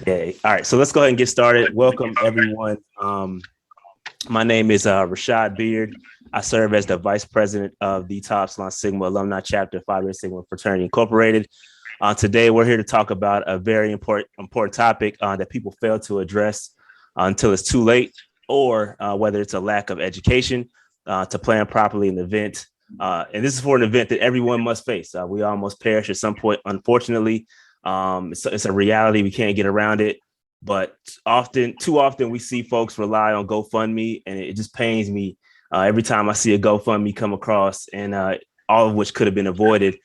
Yeah. All right. So let's go ahead and get started. Welcome, everyone. My name is Rashad Beard. I serve as the vice president of the Tau Epsilon Sigma Alumni Chapter Phi Beta Sigma Fraternity Incorporated. Today, we're here to talk about a very important topic that people fail to address until it's too late, or whether it's a lack of education to plan properly an event. And this is for an event that everyone must face. We all must perish at some point, unfortunately. It's a reality. We can't get around it. But too often, we see folks rely on GoFundMe, and it just pains me every time I see a GoFundMe come across, and all of which could have been avoided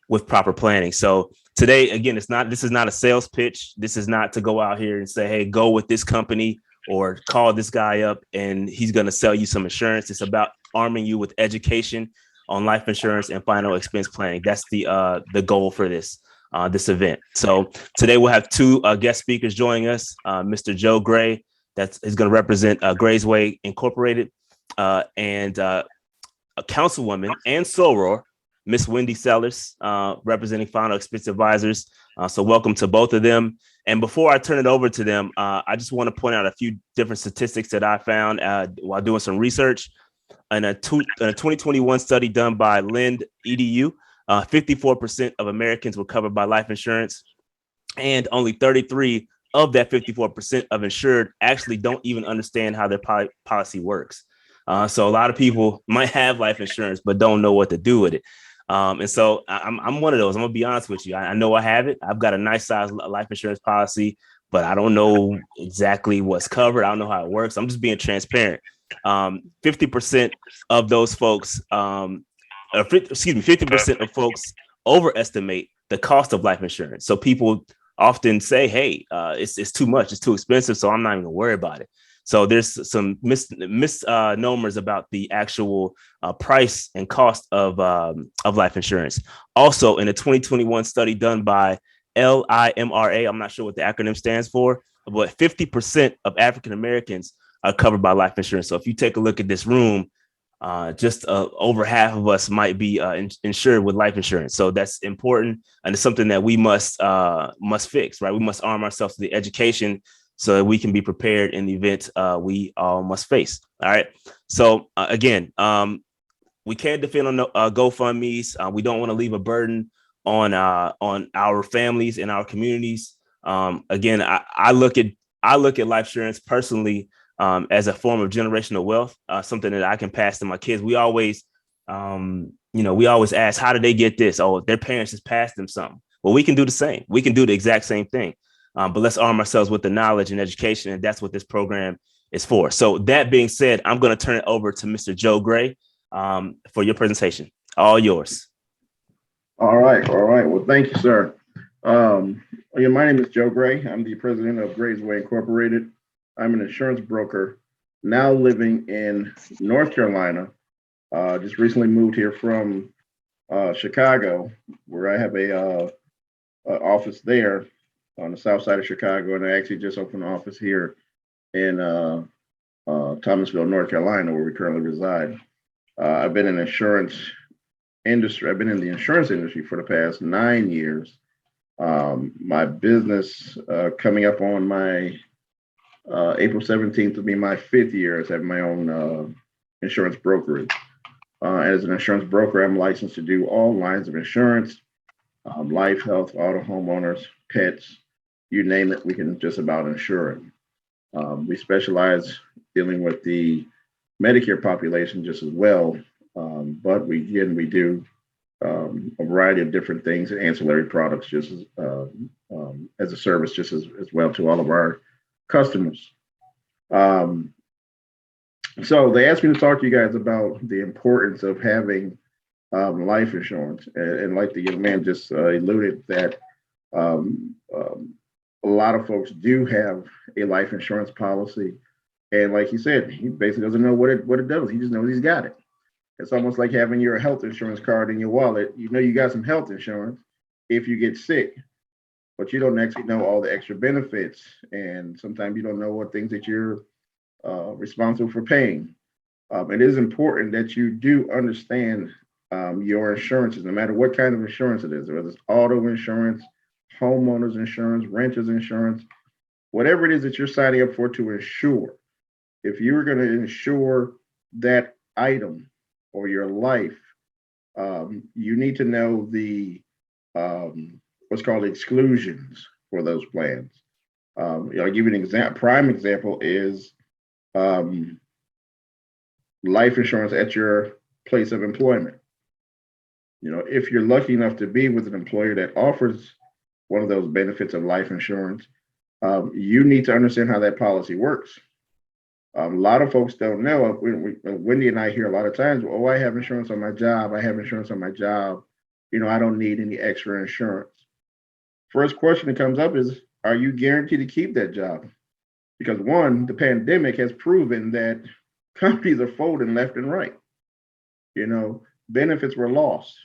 with proper planning. So today, again, this is not a sales pitch. This is not to go out here and say, hey, go with this company or call this guy up and he's going to sell you some insurance. It's about arming you with education on life insurance and final expense planning. That's the goal for this event. So today we'll have two guest speakers joining us. Mr. Joe Gray, that is going to represent Graysway Incorporated, and a councilwoman and Soror, Miss Wendy Sellars, representing Final Expense Advisors. So welcome to both of them. And before I turn it over to them, I just want to point out a few different statistics that I found while doing some research. In a 2021 study done by Lind EDU, 54% of Americans were covered by life insurance, and only 33 of that 54% of insured actually don't even understand how their policy works. So a lot of people might have life insurance, but don't know what to do with it. And so I'm one of those. I'm gonna be honest with you. I know I have it. I've got a nice size life insurance policy, but I don't know exactly what's covered. I don't know how it works. I'm just being transparent. 50% of those folks, 50% of folks overestimate the cost of life insurance. So people often say, hey, it's too much, it's too expensive, so I'm not even gonna worry about it. So there's some misnomers about the actual price and cost of life insurance. Also, in a 2021 study done by LIMRA, I'm not sure what the acronym stands for, but 50% of African Americans are covered by life insurance. So if you take a look at this room, just over half of us might be insured with life insurance. So that's important, and it's something that we must fix, right? We must arm ourselves with the education so that we can be prepared in the event we all must face. All right. So again, we can't depend on GoFundMe's. We don't want to leave a burden on our families and our communities. Again, I look at life insurance personally as a form of generational wealth, something that I can pass to my kids. We always ask, how did they get this? Oh, their parents just passed them something. Well, we can do the same. We can do the exact same thing. But let's arm ourselves with the knowledge and education, and that's what this program is for. So that being said, I'm going to turn it over to Mr. Joe Gray for your presentation. All yours. All right. Well, thank you, sir. My name is Joe Gray. I'm the president of Graysway Incorporated. I'm an insurance broker now living in North Carolina. Just recently moved here from Chicago, where I have a office there on the south side of Chicago, and I actually just opened an office here in Thomasville, North Carolina, where we currently reside. I've been in the insurance industry for the past 9 years. My business coming up on my April 17th will be my 5th year as having my own insurance brokerage. As an insurance broker, I'm licensed to do all lines of insurance, life, health, auto, homeowners, pets, you name it, we can just about insure it. We specialize dealing with the Medicare population just as well, but we do a variety of different things and ancillary products just as a service just as well to all of our customers. So they asked me to talk to you guys about the importance of having life insurance, and like the young man just alluded that a lot of folks do have a life insurance policy, and like he said, he basically doesn't know what it does. He just knows he's got it. It's almost like having your health insurance card in your wallet. You know you got some health insurance if you get sick, but you don't actually know all the extra benefits, and sometimes you don't know what things that you're responsible for paying. It is important that you do understand your insurances, no matter what kind of insurance it is, whether it's auto insurance, homeowners insurance, renters insurance, whatever it is that you're signing up for to insure. If you're going to insure that item or your life, you need to know the what's called exclusions for those plans. I'll give you an example. Prime example is um, life insurance at your place of employment. If you're lucky enough to be with an employer that offers one of those benefits of life insurance, you need to understand how that policy works. A lot of folks don't know. Wendy and I hear a lot of times, oh, I have insurance on my job. I have insurance on my job. I don't need any extra insurance. First question that comes up is, are you guaranteed to keep that job? Because one, the pandemic has proven that companies are folding left and right. Benefits were lost,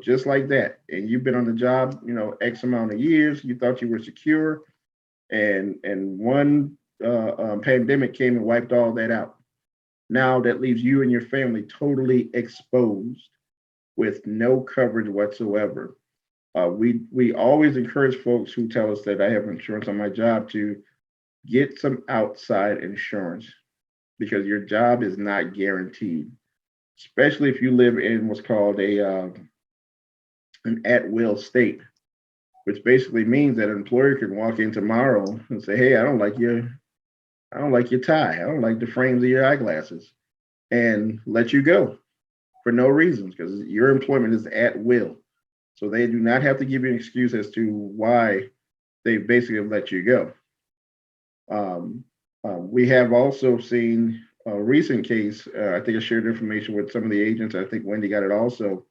just like that. And you've been on the job, X amount of years. You thought you were secure, and one pandemic came and wiped all that out. Now that leaves you and your family totally exposed with no coverage whatsoever. We always encourage folks who tell us that I have insurance on my job to get some outside insurance, because your job is not guaranteed, especially if you live in what's called an at-will state, which basically means that an employer can walk in tomorrow and say, hey, I don't like your tie. I don't like the frames of your eyeglasses, and let you go for no reason, because your employment is at will. So they do not have to give you an excuse as to why they basically let you go. We have also seen a recent case. I think I shared information with some of the agents. I think Wendy got it also,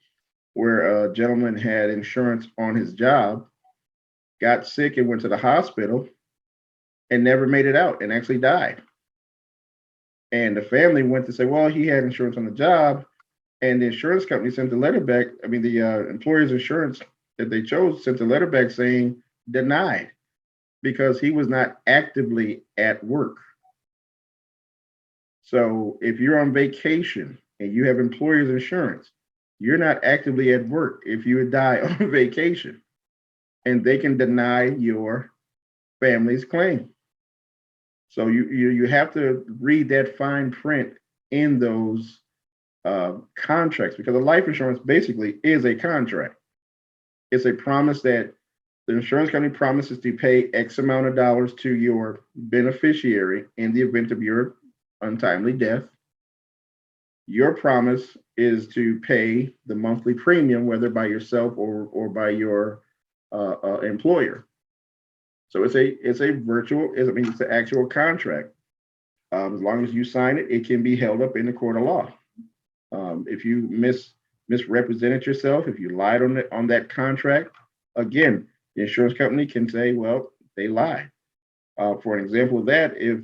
where a gentleman had insurance on his job, got sick and went to the hospital and never made it out and actually died. And the family went to say, well, he had insurance on the job, and the insurance company sent the letter back. I mean, the employer's insurance that they chose sent the letter back saying denied, because he was not actively at work. So if you're on vacation and you have employer's insurance, you're not actively at work if you die on vacation, and they can deny your family's claim. So you have to read that fine print in those contracts, because a life insurance basically is a contract. It's a promise that the insurance company promises to pay X amount of dollars to your beneficiary in the event of your untimely death. Your promise is to pay the monthly premium, whether by yourself or by your employer. So it's an actual contract. As long as you sign it, it can be held up in the court of law. If you misrepresented yourself, if you lied on that contract, again, the insurance company can say, well, they lied. For an example of that, if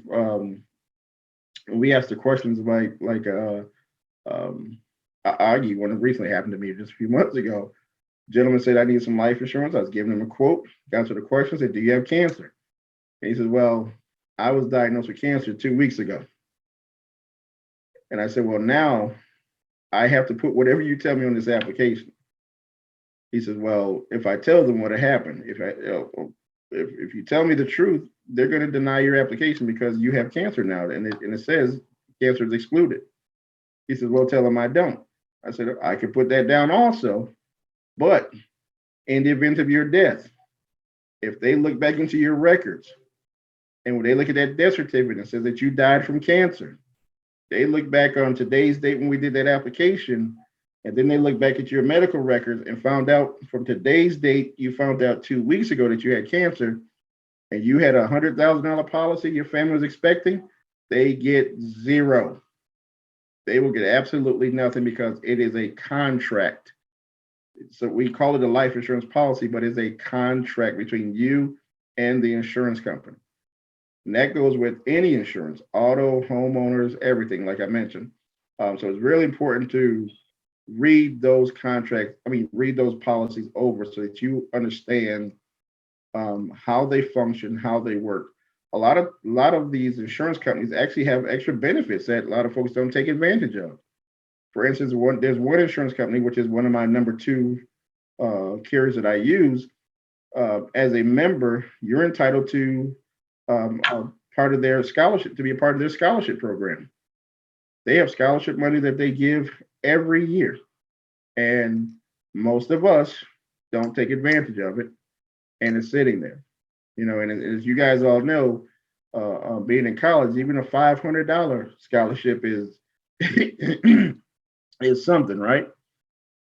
we asked the questions like I'll give you one that recently happened to me just a few months ago. Gentleman said, I need some life insurance. I was giving him a quote, got to the question, said, do you have cancer? And he said, well, I was diagnosed with cancer 2 weeks ago. And I said, well, now I have to put whatever you tell me on this application. He says, well, if I tell them what happened, if you tell me the truth, they're going to deny your application because you have cancer now. And it says cancer is excluded. He says, well, tell them I don't. I said, I could put that down also. But in the event of your death, if they look back into your records, and when they look at that death certificate and says that you died from cancer, they look back on today's date when we did that application, and then they look back at your medical records and found out from today's date, you found out 2 weeks ago that you had cancer, and you had $100,000 policy your family was expecting, they get zero. They will get absolutely nothing because it is a contract. So we call it a life insurance policy, but it's a contract between you and the insurance company. And that goes with any insurance, auto, homeowners, everything, like I mentioned. So it's really important to read those read those policies over so that you understand how they function, how they work. A lot of these insurance companies actually have extra benefits that a lot of folks don't take advantage of. For instance, there's one insurance company, which is one of my number two carriers that I use. as a member, you're entitled to a part of their scholarship, to be a part of their scholarship program. They have scholarship money that they give every year. And most of us don't take advantage of it, and it's sitting there. And as you guys all know, being in college, even a $500 scholarship is is something, right?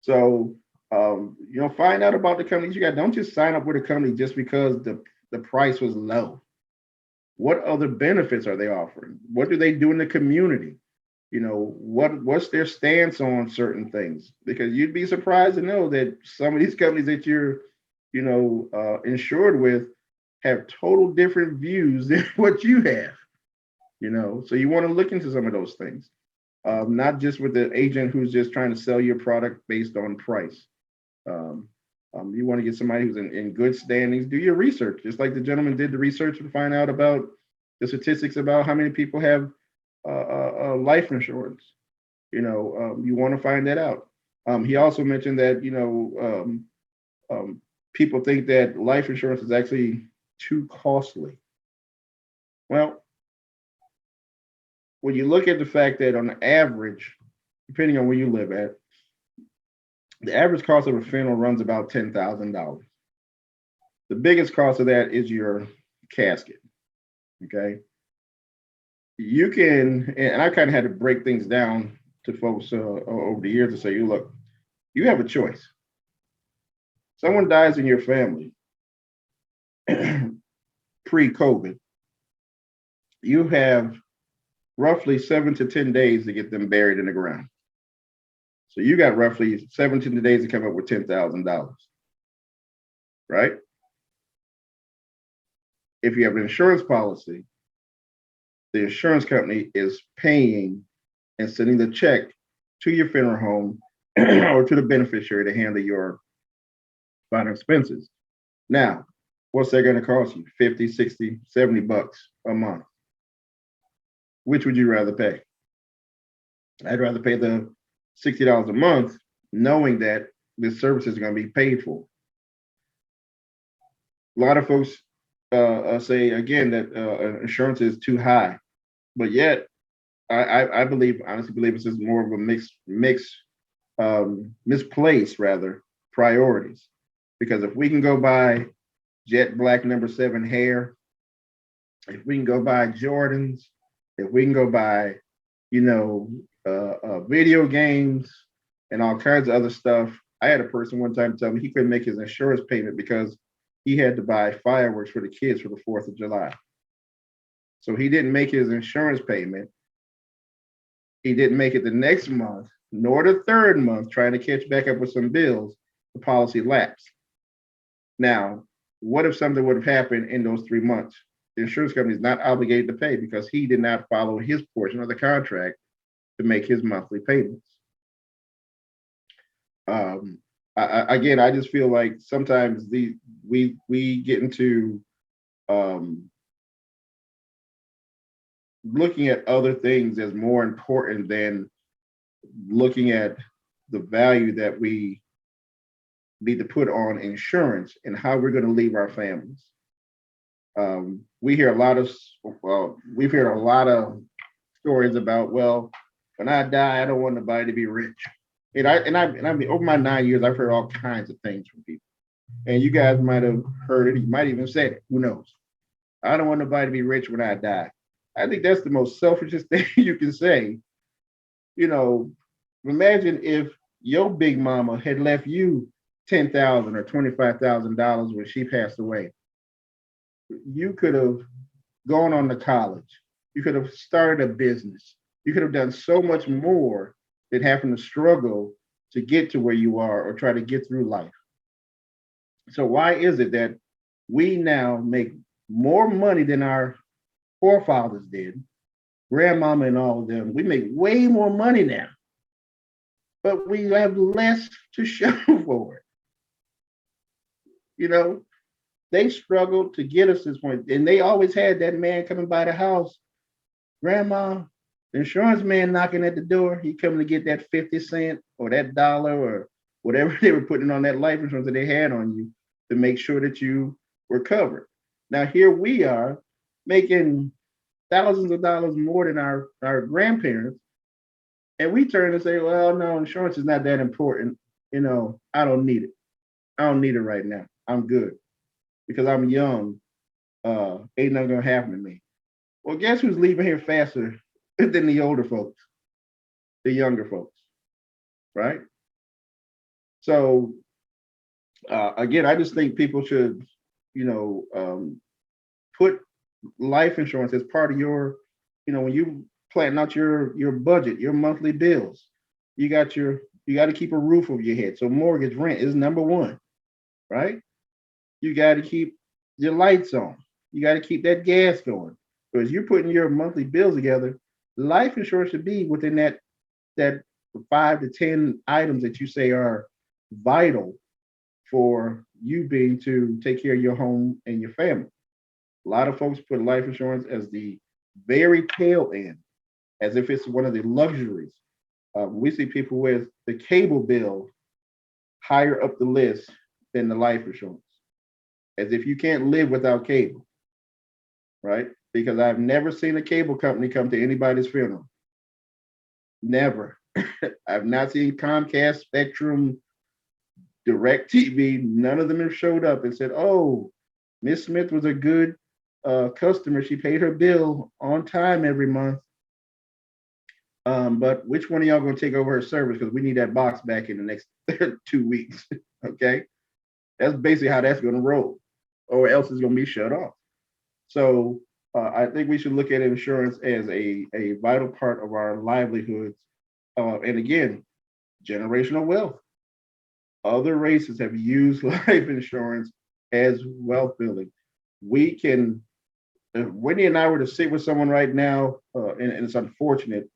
So, find out about the companies you got. Don't just sign up with a company just because the price was low. What other benefits are they offering? What do they do in the community? What's their stance on certain things? Because you'd be surprised to know that some of these companies that you're, insured with have total different views than what you have. So you want to look into some of those things, not just with the agent who's just trying to sell your product based on price. You want to get somebody who's in good standings. Do your research, just like the gentleman did the research to find out about the statistics about how many people have life insurance. You want to find that out. He also mentioned that people think that life insurance is actually too costly. Well, when you look at the fact that on average, depending on where you live at, the average cost of a funeral runs about $10,000. The biggest cost of that is your casket. Okay. You can, and I kind of had to break things down to folks over the years to say, look, you have a choice. Someone dies in your family pre-COVID, you have roughly 7 to 10 days to get them buried in the ground. So you got roughly 7 to 10 days to come up with $10,000, right? If you have an insurance policy, the insurance company is paying and sending the check to your funeral home or to the beneficiary to handle your final expenses. Now, what's that going to cost you? 50, 60, 70 bucks a month. Which would you rather pay? I'd rather pay the $60 a month, knowing that this service is going to be paid for. A lot of folks say again that insurance is too high, but yet I honestly believe it's just more of a misplaced rather priorities. Because if we can go buy jet black number 7 hair, if we can go buy Jordans, if we can go buy, video games and all kinds of other stuff. I had a person one time tell me he couldn't make his insurance payment because he had to buy fireworks for the kids for the 4th of July. So he didn't make his insurance payment. He didn't make it the next month, nor the third month, trying to catch back up with some bills. The policy lapsed. Now, what if something would have happened in those 3 months? The insurance company is not obligated to pay because he did not follow his portion of the contract to make his monthly payments. I just feel like sometimes we get into looking at other things as more important than looking at the value that we need to put on insurance and how we're going to leave our families. We've heard a lot of stories about, well, when I die, I don't want nobody to be rich. And I mean, over my 9 years, I've heard all kinds of things from people. And you guys might have heard it. You might even said it. Who knows? I don't want nobody to be rich when I die. I think that's the most selfishest thing you can say. Imagine if your big mama had left you $10,000 or $25,000 when she passed away. You could have gone on to college. You could have started a business. You could have done so much more than having to struggle to get to where you are or try to get through life. So why is it that we now make more money than our forefathers did, grandmama and all of them? We make way more money now, but we have less to show for it. They struggled to get us to this point, and they always had that man coming by the house. Grandma, the insurance man knocking at the door, he coming to get that 50 cent or that dollar or whatever they were putting on that life insurance that they had on you. to make sure that you were covered. Now here we are making thousands of dollars more than our grandparents, and we turn and say, well, no, insurance is not that important. I don't need it. I don't need it right now. I'm good because I'm young. Ain't nothing gonna happen to me. Well, guess who's leaving here faster than the older folks, the younger folks, right? So again, I just think people should, put life insurance as part of your, when you plan out your budget, your monthly bills. You got to keep a roof over your head. So mortgage, rent is number one, right? You got to keep your lights on. You got to keep that gas going. Because you're putting your monthly bills together, life insurance should be within that 5 to 10 items that you say are vital for you being to take care of your home and your family. A lot of folks put life insurance as the very tail end, as if it's one of the luxuries. We see people with the cable bill higher up the list than the life insurance, as if you can't live without cable, right? Because I've never seen a cable company come to anybody's funeral. Never. I've not seen Comcast, Spectrum, Direct TV. None of them have showed up and said, oh, Miss Smith was a good customer. She paid her bill on time every month. But which one of y'all going to take over her service? Because we need that box back in the next 2 weeks. Okay. That's basically how that's going to roll, or else it's going to be shut off. So I think we should look at insurance as a vital part of our livelihoods. And again, generational wealth. Other races have used life insurance as wealth building. We can, if Wendy and I were to sit with someone right now, and it's unfortunate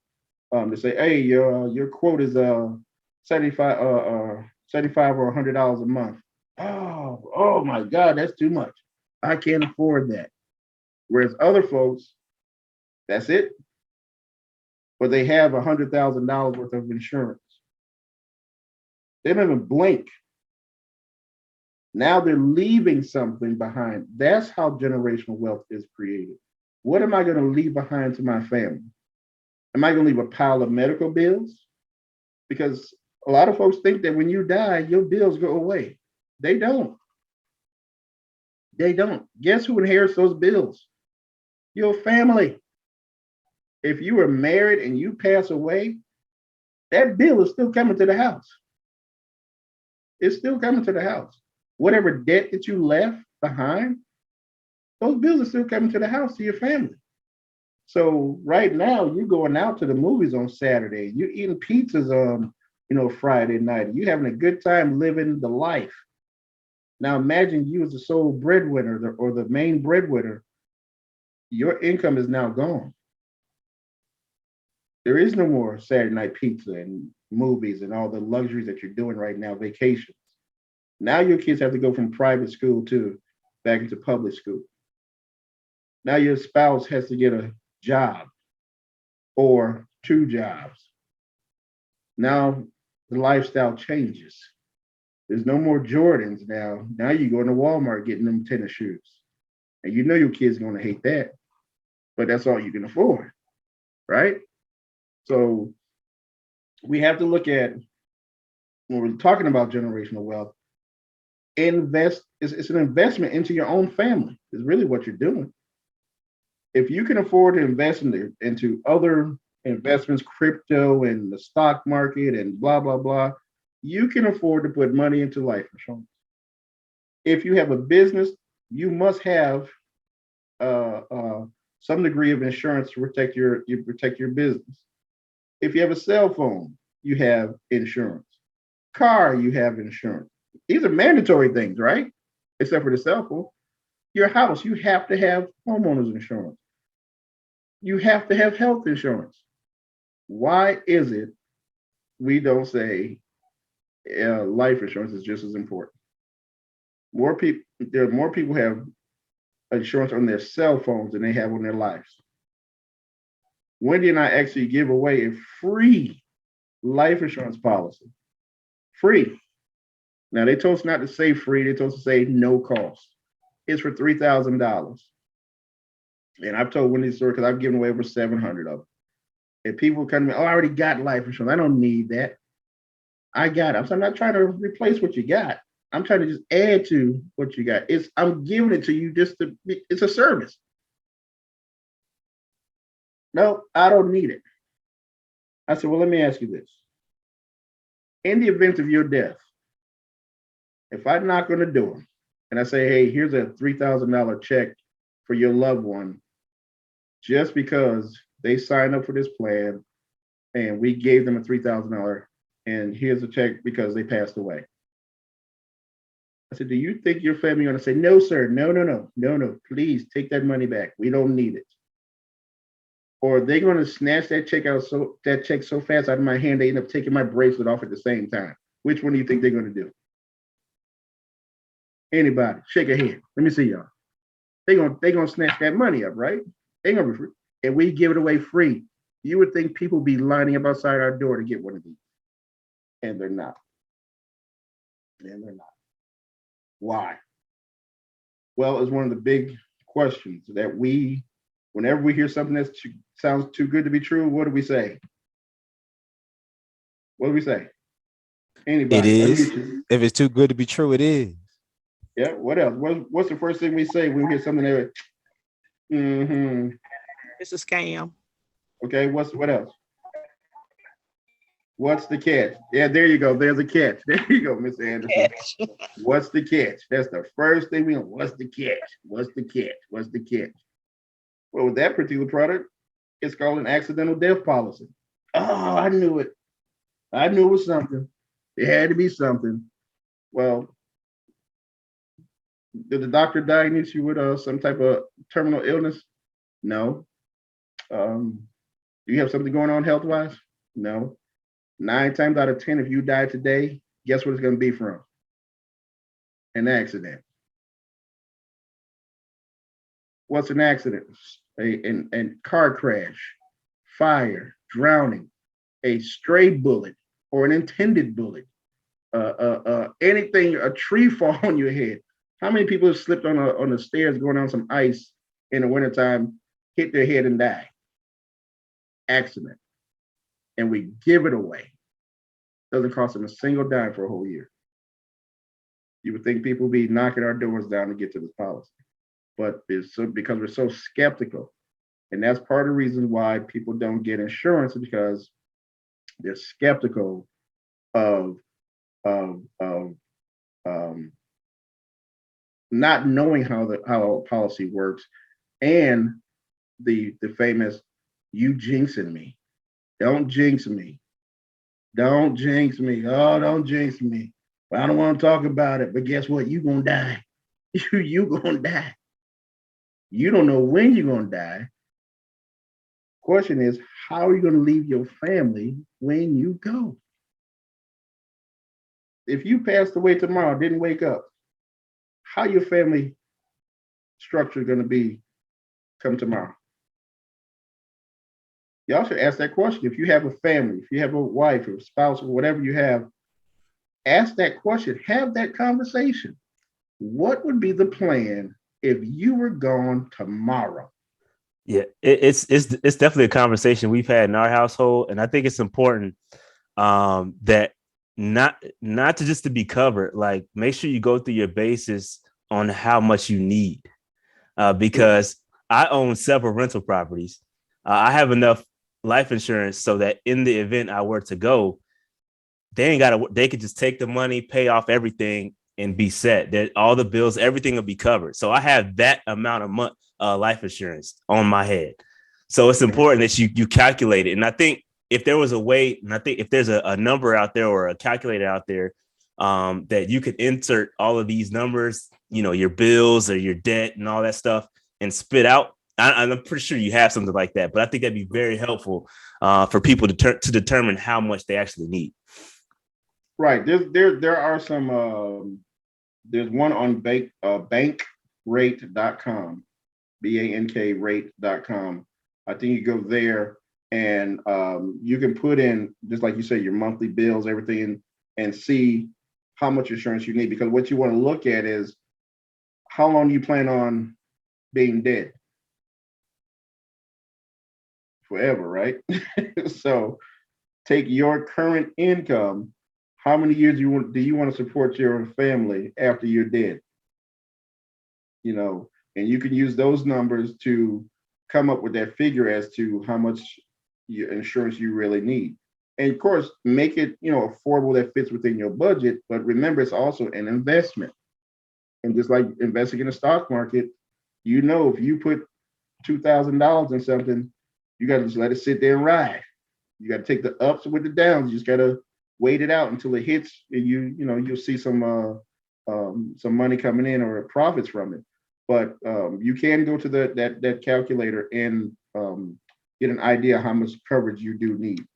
to say, hey, your quote is 75 or $100 a month. Oh my God, that's too much. I can't afford that. Whereas other folks, that's it. But they have $100,000 worth of insurance. They don't even blink. Now they're leaving something behind. That's how generational wealth is created. What am I going to leave behind to my family? Am I going to leave a pile of medical bills? Because a lot of folks think that when you die, your bills go away. They don't. They don't. Guess who inherits those bills? Your family. If you were married and you pass away, that bill is still coming to the house. It's still coming to the house. Whatever debt that you left behind, those bills are still coming to the house, to your family. So right now, you're going out to the movies on Saturday. You're eating pizzas on, Friday night. You're having a good time living the life. Now imagine you as the sole breadwinner or the main breadwinner. Your income is now gone. There is no more Saturday night pizza and movies and all the luxuries that you're doing right now, vacations. Now your kids have to go from private school to back into public school. Now your spouse has to get a job or 2 jobs. Now the lifestyle changes. There's no more Jordans now. Now you go into Walmart getting them tennis shoes. And you know your kid's going to hate that, but that's all you can afford, right? So we have to look at, when we're talking about generational wealth, invest. It's an investment into your own family is really what you're doing. If you can afford to invest into other investments, crypto and the stock market and blah, blah, blah, you can afford to put money into life insurance. If you have a business, you must have some degree of insurance to protect your business. If you have a cell phone, you have insurance. Car, you have insurance. These are mandatory things, right? Except for the cell phone. Your house, you have to have homeowners insurance. You have to have health insurance. Why is it we don't say life insurance is just as important? There are more people have insurance on their cell phones than they have on their lives. Wendy and I actually give away a free life insurance policy. Free. Now they told us not to say free. They told us to say no cost. It's for $3,000. And I've told Wendy story because I've given away over 700 of them. And people come to me, oh, I already got life insurance. I don't need that. I got it. I'm not trying to replace what you got. I'm trying to just add to what you got. I'm giving it to you it's a service. No, I don't need it. I said, well, let me ask you this. In the event of your death, if I knock on the door and I say, hey, here's a $3,000 check for your loved one, just because they signed up for this plan and we gave them a $3,000 and here's a check because they passed away. I said, do you think your family going to say, no, sir, no, please take that money back. We don't need it. Or are they going to snatch that check so fast out of my hand, they end up taking my bracelet off at the same time? Which one do you think they're going to do? Anybody? Shake a hand. Let me see y'all. They're gonna snatch that money up, right? They're gonna be free. And we give it away free. You would think people be lining up outside our door to get one of these. And they're not. Why? Well, it's one of the big questions that whenever we hear something that sounds too good to be true, what do we say? What do we say? Anybody? It is. If it's too good to be true, it is. Yeah. What else? What's the first thing we say when we hear something that? It's a scam. Okay. What else? What's the catch? Yeah, there you go. There's a catch. There you go, Miss Anderson. What's the catch? That's the first thing we know. What's the catch? What's the catch? What's the catch? Well, with that particular product, it's called an accidental death policy. Oh, I knew it. I knew it was something. It had to be something. Well, did the doctor diagnose you with some type of terminal illness? No. Do you have something going on health-wise? No. 9 times out of 10, if you die today, guess what it's going to be from? An accident. What's an accident? A car crash, fire, drowning, a stray bullet, or an intended bullet. Anything, a tree fall on your head. How many people have slipped on the stairs going down some ice in the wintertime, hit their head and die? Accident. And we give it away. Doesn't cost them a single dime for a whole year. You would think people would be knocking our doors down to get to this policy. But it's because we're so skeptical. And that's part of the reason why people don't get insurance, because they're skeptical of not knowing how a policy works, and the famous "you jinxing me." Don't jinx me. Don't jinx me. Oh, don't jinx me. Well, I don't want to talk about it, but guess what? You're gonna die. You gonna die. You don't know when you're gonna die. Question is, how are you gonna leave your family when you go? If you passed away tomorrow, didn't wake up, how your family structure is gonna be come tomorrow? Y'all should ask that question. If you have a family, if you have a wife or a spouse or whatever you have, ask that question. Have that conversation. What would be the plan if you were gone tomorrow? Yeah, it's definitely a conversation we've had in our household, and I think it's important that not to just to be covered. Like, make sure you go through your basis on how much you need, because I own several rental properties. I have enough life insurance so that in the event I were to go, they could just take the money, pay off everything, and be set. That all the bills, everything will be covered. So I have that amount of life insurance on my head. So it's important that you calculate it. And I think if there was a way, and I think if there's a number out there or a calculator out there that you could insert all of these numbers, your bills or your debt and all that stuff, and spit out. I'm pretty sure you have something like that, but I think that'd be very helpful for people to determine how much they actually need. Right. There are some. There's one on bankrate.com, bankrate.com. I think you go there and you can put in, just like you say, your monthly bills, everything, and see how much insurance you need, because what you want to look at is how long do you plan on being dead? Forever, right? So take your current income. How many years do you want to support your family after you're dead? You know, and you can use those numbers to come up with that figure as to how much your insurance you really need. And of course, make it, affordable that fits within your budget. But remember, it's also an investment. And just like investing in the stock market, if you put $2,000 in something, you got to just let it sit there and ride. You got to take the ups with the downs. You just got to wait it out until it hits, and you'll see some money coming in or profits from it. But you can go to that calculator and get an idea how much coverage you do need.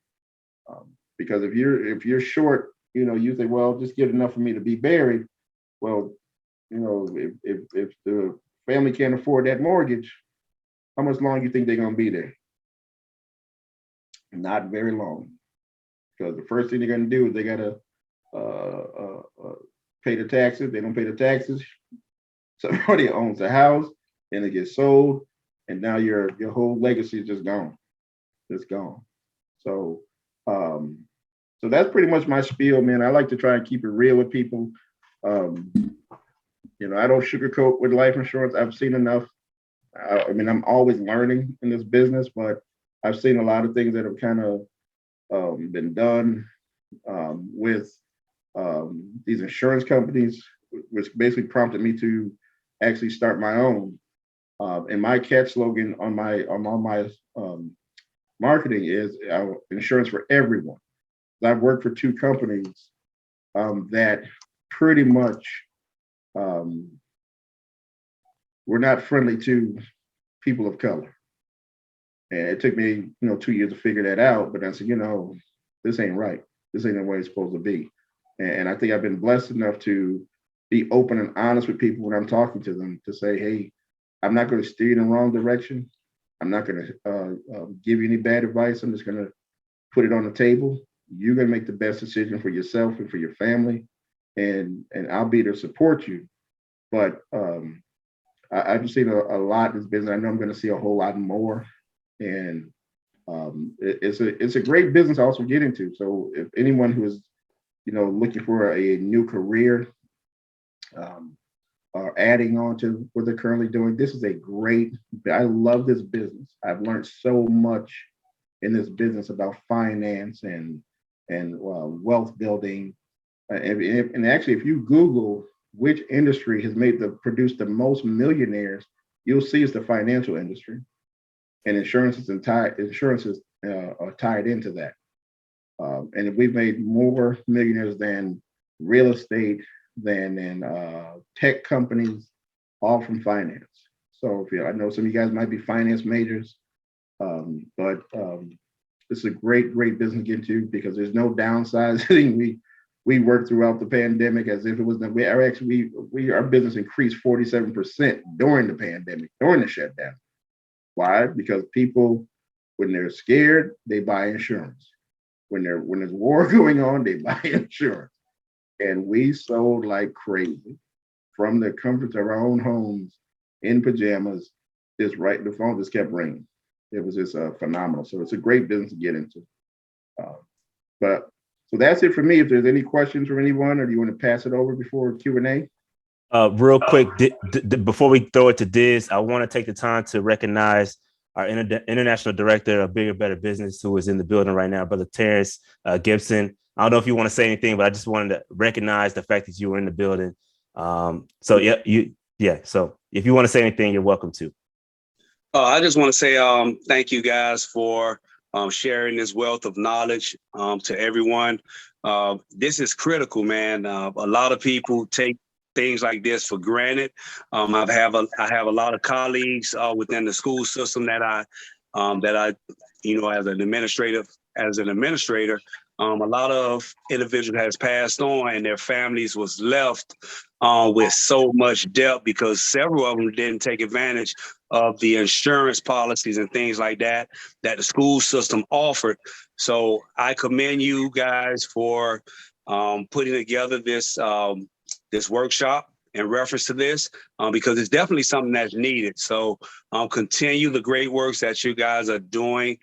Because if you're short, you think, well, just get enough for me to be buried. Well, if the family can't afford that mortgage, how much longer you think they're gonna be there? Not very long, because the first thing they're gonna do is they gotta pay the taxes. They don't pay the taxes. Somebody owns the house, and it gets sold, and now your whole legacy is just gone. It's gone. So so that's pretty much my spiel, man. I like to try and keep it real with people. I don't sugarcoat with life insurance. I've seen enough. I'm always learning in this business, but I've seen a lot of things that have kind of been done with these insurance companies, which basically prompted me to actually start my own. And my catch slogan on my marketing is insurance for everyone. I've worked for two companies that pretty much were not friendly to people of color. And it took me, 2 years to figure that out. But I said, this ain't right. This ain't the way it's supposed to be. And I think I've been blessed enough to be open and honest with people when I'm talking to them, to say, hey, I'm not going to steer you in the wrong direction. I'm not going to give you any bad advice. I'm just going to put it on the table. You're going to make the best decision for yourself and for your family. And I'll be there to support you. But I've seen a lot in this business. I know I'm going to see a whole lot more. And it's a great business to also get into. So if anyone who is, looking for a new career or adding on to what they're currently doing, this is I love this business. I've learned so much in this business about finance and wealth building. And actually, if you Google which industry has produced the most millionaires, you'll see it's the financial industry, and insurance is tied into that. And we've made more millionaires than real estate, than tech companies, all from finance. So I know some of you guys might be finance majors, but it's a great business to get into, because there's no downsizing. We worked throughout the pandemic as if it was our business increased 47% during the pandemic, during the shutdown. Why? Because people, when they're scared, they buy insurance. When there's war going on, they buy insurance. And we sold like crazy from the comforts of our own homes in pajamas. The phone just kept ringing. It was just phenomenal. So it's a great business to get into. So that's it for me. If there's any questions from anyone, or do you want to pass it over before Q&A? Real quick, before we throw it to Diz, I want to take the time to recognize our international director of Bigger Better Business, who is in the building right now, Brother Terrence Gibson. I don't know if you want to say anything, but I just wanted to recognize the fact that you were in the building. So if you want to say anything, you're welcome to. I just want to say thank you guys for sharing this wealth of knowledge to everyone. This is critical, man. A lot of people take things like this for granted. I have a lot of colleagues within the school system that I as an administrator, a lot of individuals has passed on, and their families was left with so much debt because several of them didn't take advantage of the insurance policies and things like that the school system offered. So I commend you guys for putting together this workshop in reference to this, because it's definitely something that's needed. So continue the great works that you guys are doing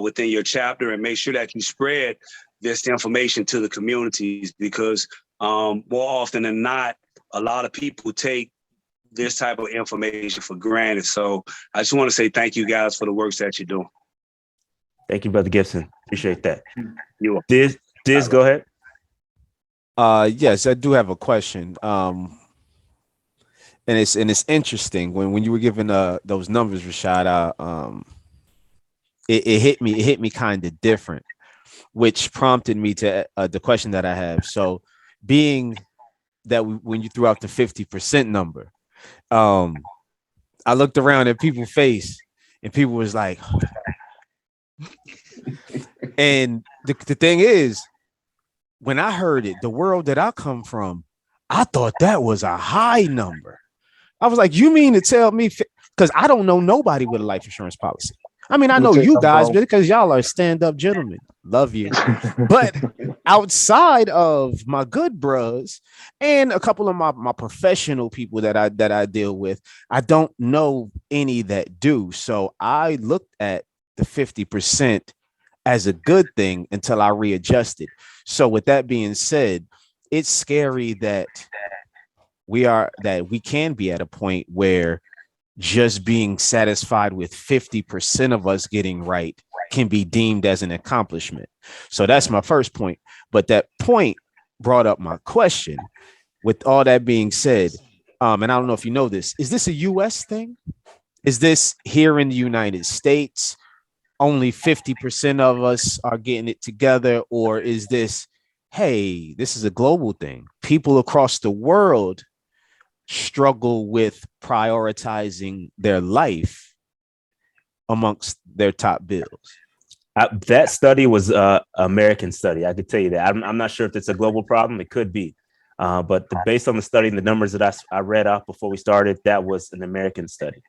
within your chapter, and make sure that you spread this information to the communities, because more often than not, a lot of people take this type of information for granted. So I just want to say thank you guys for the works that you're doing. Thank you, Brother Gibson. Appreciate that. You're welcome. Diz, go ahead. Yes, I do have a question. And it's interesting when you were giving those numbers, Rashad. It hit me kind of different, which prompted me to the question that I have. So, being that when you threw out the 50% number, I looked around at people's face, and people was like, and the thing is, when I heard it, the world that I come from, I thought that was a high number. I was like, you mean to tell me, because I don't know nobody with a life insurance policy. I mean, I know you guys, because y'all are stand-up gentlemen. Love you. But outside of my good bros and a couple of my professional people that I deal with, I don't know any that do. So I looked at the 50% as a good thing until I readjusted. So with that being said, it's scary that we can be at a point where just being satisfied with 50% of us getting right can be deemed as an accomplishment. So that's my first point. But that point brought up my question. With all that being said, and I don't know if you know this, is this a US thing? Is this here in the United States? Only 50% of us are getting it together? Or is this, hey, this is a global thing? People across the world struggle with prioritizing their life amongst their top bills. That study was an American study. I could tell you that. I'm not sure if it's a global problem. It could be. But based on the study and the numbers that I read off before we started, that was an American study.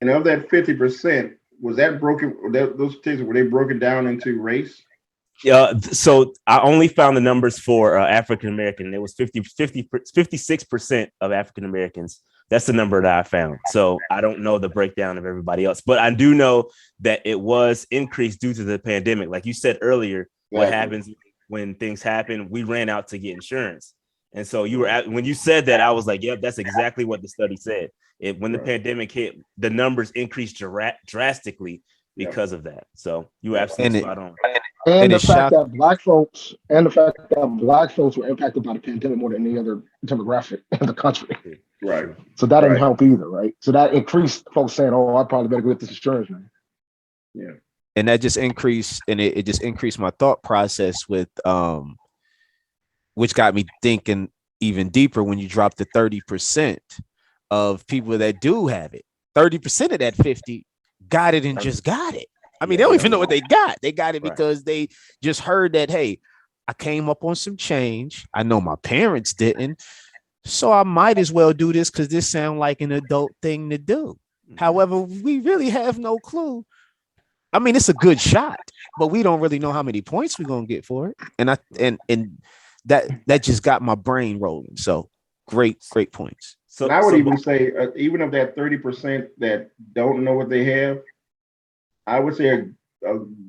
And of that 50%, was that broken? Those statistics, were they broken down into race? Yeah, so I only found the numbers for African American. It was 56% of African Americans. That's the number that I found. So I don't know the breakdown of everybody else, but I do know that it was increased due to the pandemic. Like you said earlier, what happens when things happen? We ran out to get insurance. And so when you said that, I was like, yep, that's exactly what the study said. When the pandemic hit, the numbers increased drastically because of that. So you absolutely spot on. And the fact that black folks were impacted by the pandemic more than any other demographic in the country. Right. So that didn't help either, right? So that increased folks saying, "Oh, I probably better go get this insurance, man." Yeah. And that just increased, and it just increased my thought process with which got me thinking even deeper when you drop the 30% of people that do have it. 30% of that 50 got it and just got it. I mean, they don't even know what they got. They got it because they just heard that, hey, I came up on some change. I know my parents didn't. So I might as well do this because this sounds like an adult thing to do. However, we really have no clue. I mean, it's a good shot, but we don't really know how many points we're going to get for it. And that just got my brain rolling. So great points. So I would even say, even of that 30% that don't know what they have, I would say a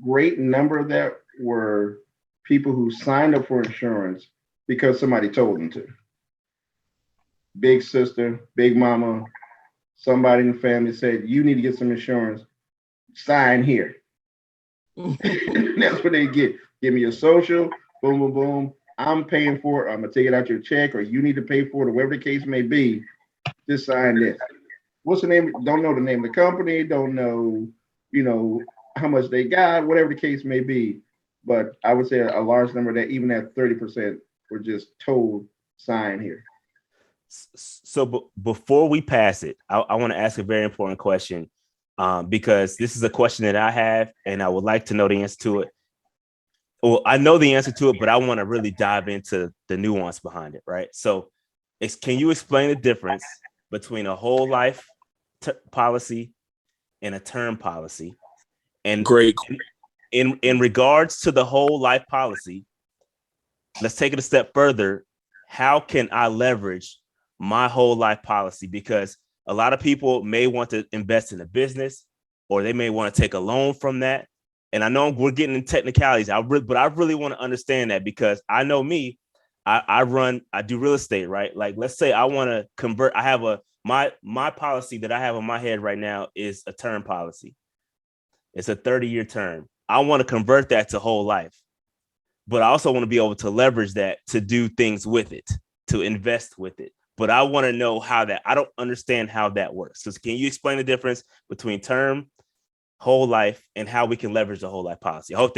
great number of that were people who signed up for insurance because somebody told them to. Big sister, big mama, somebody in the family said, you need to get some insurance, sign here. That's what they get. Give me your social, boom, boom, boom. I'm paying for it. I'm going to take it out your check, or you need to pay for it, or whatever the case may be. Just sign this. What's the name? Don't know the name of the company, don't know, how much they got, whatever the case may be. But I would say a large number that even at 30% were just told, sign here. So before we pass it, I want to ask a very important question because this is a question that I have and I would like to know the answer to it. Well, I know the answer to it, but I want to really dive into the nuance behind it, right? So can you explain the difference between a whole life policy and a term policy? And great. In regards to the whole life policy, let's take it a step further. How can I leverage my whole life policy? Because a lot of people may want to invest in a business, or they may want to take a loan from that. And I know we're getting in technicalities, but I really want to understand that, because I know me, I do real estate, right? Like, let's say I want to convert. I have my policy that I have in my head right now is a term policy. It's a 30-year term. I want to convert that to whole life, but I also want to be able to leverage that to do things with it, to invest with it. But I want to know I don't understand how that works. So can you explain the difference between term, whole life, and how we can leverage the whole life policy? I hope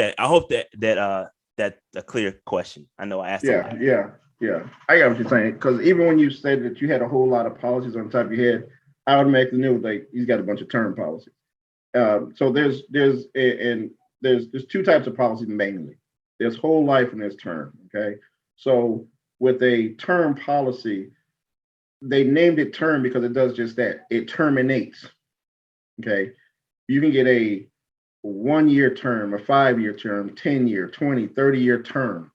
that's a clear question. I know I asked a lot. Yeah. I got what you're saying. Because even when you said that you had a whole lot of policies on top of your head, I automatically knew like he's got a bunch of term policies. So there's two types of policies mainly. There's whole life and there's term. Okay. So with a term policy, they named it term because it does just that. It terminates. Okay. You can get a 1-year term, a 5-year term, 10-year, 20, 30-year term.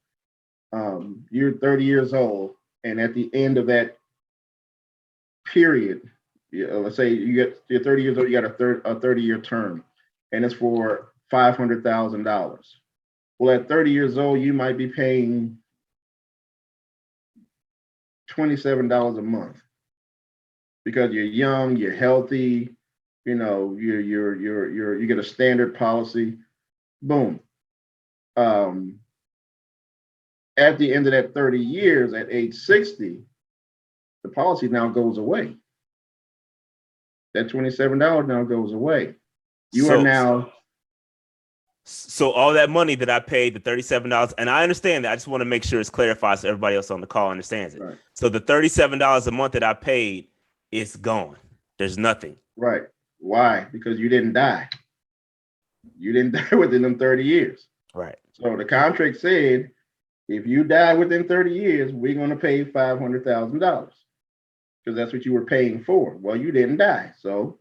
You're 30 years old, and at the end of that period, let's say you're 30 years old, you got a 30-year term, and it's for $500,000. Well, at 30 years old, you might be paying $27 a month because you're young, you're healthy, you get a standard policy. Boom. At the end of that 30 years, at age 60, the policy now goes away. That $27 now goes away. So all that money that I paid, the $37, and I understand that. I just want to make sure it's clarified so everybody else on the call understands it. Right. So the $37 a month that I paid is gone. There's nothing. Right. Why? Because you didn't die. You didn't die within them 30 years. Right. So the contract said, if you die within 30 years, we're going to pay $500,000 because that's what you were paying for. Well, you didn't die. So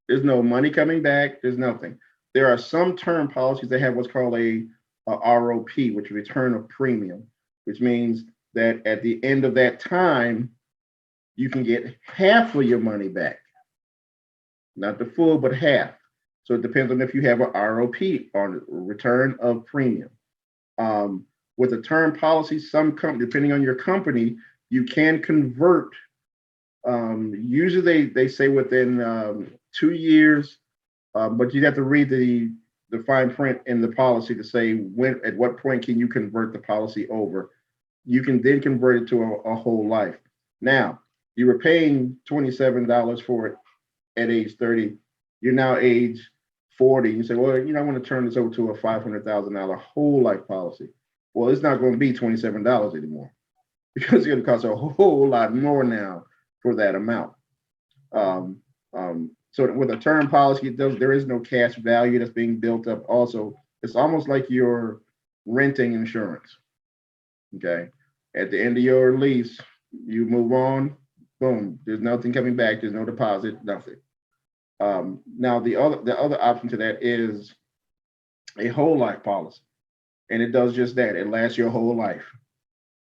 there's no money coming back. There's nothing. There are some term policies that have what's called a ROP, which is return of premium, which means that at the end of that time, you can get half of your money back. Not the full, but half. So it depends on if you have an ROP, on return of premium. With a term policy, depending on your company, you can convert. Usually they say within 2 years, but you'd have to read the fine print in the policy to say at what point can you convert the policy over. You can then convert it to a whole life. Now, you were paying $27 for it at age 30. You're now age 40. You say, well, I want to turn this over to a $500,000 whole life policy. Well, it's not going to be $27 anymore because it's going to cost a whole lot more now for that amount. So with a term policy, there is no cash value that's being built up. Also, it's almost like you're renting insurance. Okay. At the end of your lease, you move on, boom, there's nothing coming back. There's no deposit, nothing. Now the other option to that is a whole life policy. And it does just that. It lasts your whole life.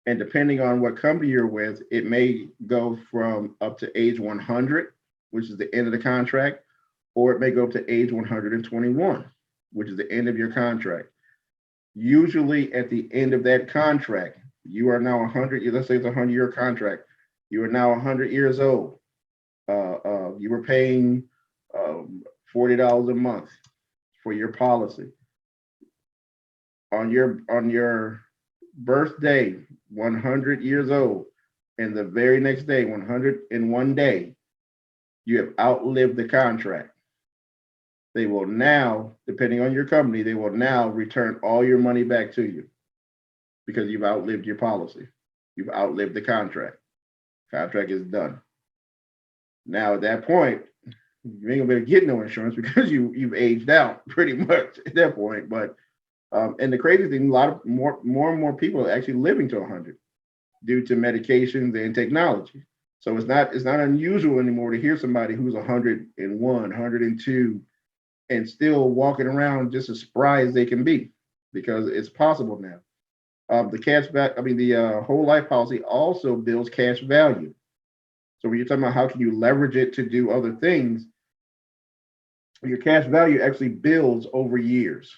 And depending on what company you're with, it may go from up to age 100, which is the end of the contract, or it may go up to age 121, which is the end of your contract. Usually at the end of that contract, you are now 100, let's say it's a 100-year contract. You are now 100 years old. You were paying $40 a month for your policy. On your birthday, 100 years old, and the very next day, 101 day, you have outlived the contract. They will now, depending on your company, they will now return all your money back to you because you've outlived your policy. You've outlived the contract. Contract is done. Now at that point, you ain't gonna be able to get no insurance because you've aged out pretty much at that point. But and the crazy thing, more and more people are actually living to 100 due to medications and technology. So it's not unusual anymore to hear somebody who's 101, 102, and still walking around just as spry as they can be, because it's possible now. The cash back, I mean, the whole life policy also builds cash value. So when you're talking about how can you leverage it to do other things, your cash value actually builds over years.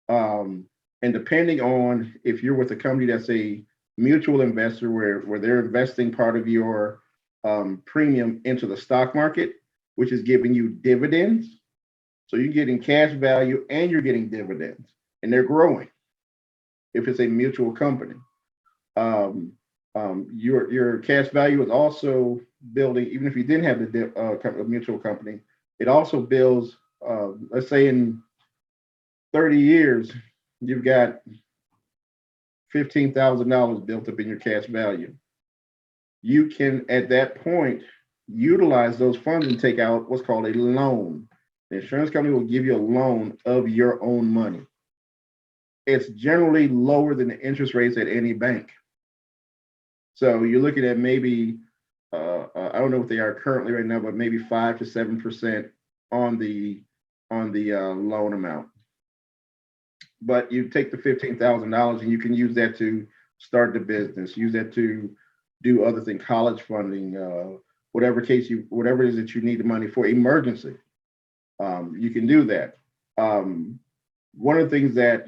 And depending on if you're with a company that's a mutual investor where they're investing part of your premium into the stock market, which is giving you dividends. So you're getting cash value and you're getting dividends, and they're growing. If it's a mutual company, your cash value is also building. Even if you didn't have the mutual company, it also builds. Let's say in 30 years, you've got $15,000 built up in your cash value. You can, at that point, utilize those funds and take out what's called a loan. The insurance company will give you a loan of your own money. It's generally lower than the interest rates at any bank. So you're looking at maybe, I don't know what they are currently right now, but maybe 5 to 7% on the loan amount. But you take the $15,000 and you can use that to start the business, use that to do other things, college funding, whatever it is that you need the money for emergency. You can do that. One of the things that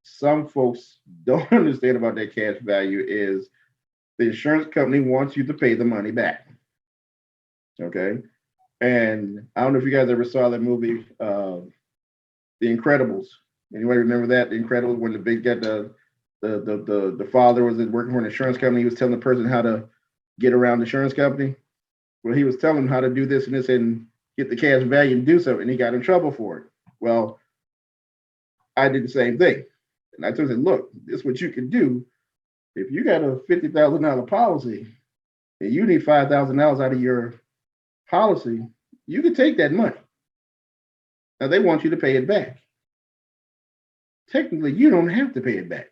some folks don't understand about that cash value is the insurance company wants you to pay the money back. Okay. And I don't know if you guys ever saw that movie, The Incredibles. Anybody remember that? The Incredibles, when the big guy, the father was working for an insurance company. He was telling the person how to get around the insurance company. Well, he was telling him how to do this and this and get the cash value and do so, and he got in trouble for it. Well, I did the same thing. And I told him, look, this is what you can do. If you got a $50,000 policy and you need $5,000 out of your policy, you can take that money. Now they want you to pay it back. Technically, you don't have to pay it back.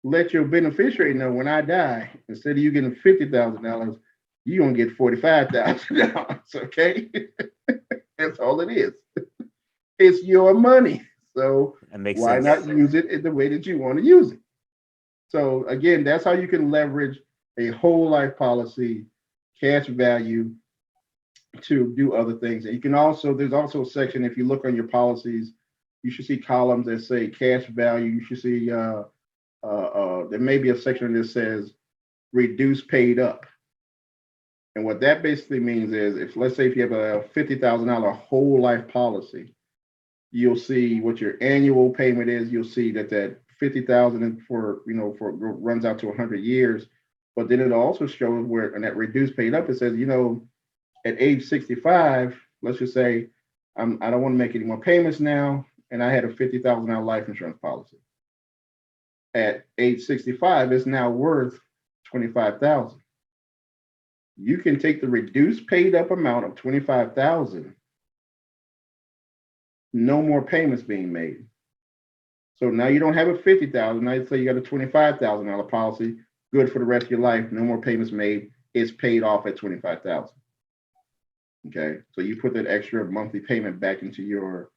Let your beneficiary know when I die, instead of you getting $50,000, you're going to get $45,000, okay? That's all it is. It's your money. So why not use it in the way that you want to use it? So again, that's how you can leverage a whole life policy, cash value, to do other things. And you can also, there's also a section, if you look on your policies, you should see columns that say cash value. You should see, there may be a section that says reduce paid up. And what that basically means is, if let's say if you have a $50,000 whole life policy, you'll see what your annual payment is. You'll see that $50,000 for runs out to 100 years. But then it also shows where, and that reduced paid up, it says, at age 65, let's just say I don't want to make any more payments now, and I had a $50,000 life insurance policy. At age 65, it's now worth $25,000. You can take the reduced paid up amount of $25,000, no more payments being made. So now you don't have a $50,000. Now you say you got a $25,000 policy, good for the rest of your life, no more payments made. It's paid off at $25,000. Okay, so you put that extra monthly payment back into your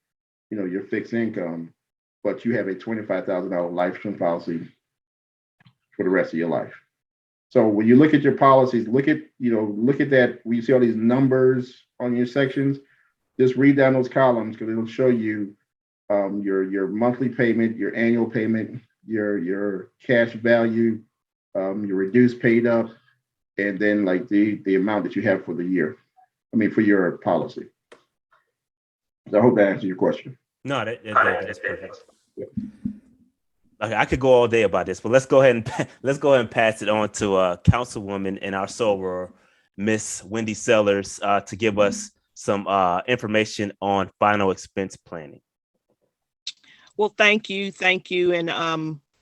fixed income, but you have a $25,000 life insurance policy for the rest of your life. So when you look at your policies, look at that, when you see all these numbers on your sections, just read down those columns, because it'll show you your monthly payment, your annual payment, your cash value, your reduced paid up, and then like the amount that you have for the year. For your policy. So I hope that answers your question. No, that's perfect. Yeah. Okay, I could go all day about this, but let's go ahead and pass it on to Councilwoman in our Soror, Miss Wendy Sellars, to give us some information on final expense planning. Well, thank you, and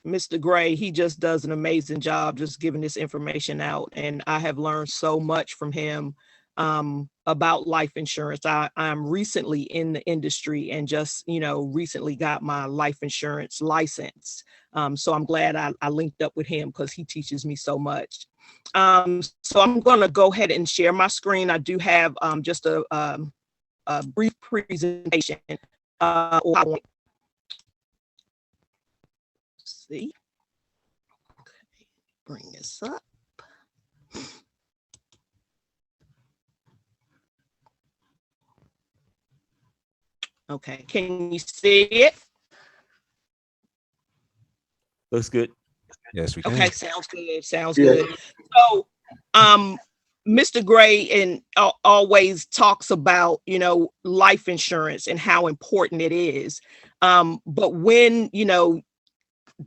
Mr. Gray, he just does an amazing job just giving this information out, and I have learned so much from him about life insurance. I'm recently in the industry and just, recently got my life insurance license. So I'm glad I linked up with him because he teaches me so much. So I'm going to go ahead and share my screen. I do have just a brief presentation. see. Okay, bring this up. Okay, can you see it? Looks good. Yes, we can. Okay, sounds good. Sounds Yeah. good. So, Mr. Gray always talks about, life insurance and how important it is. But when,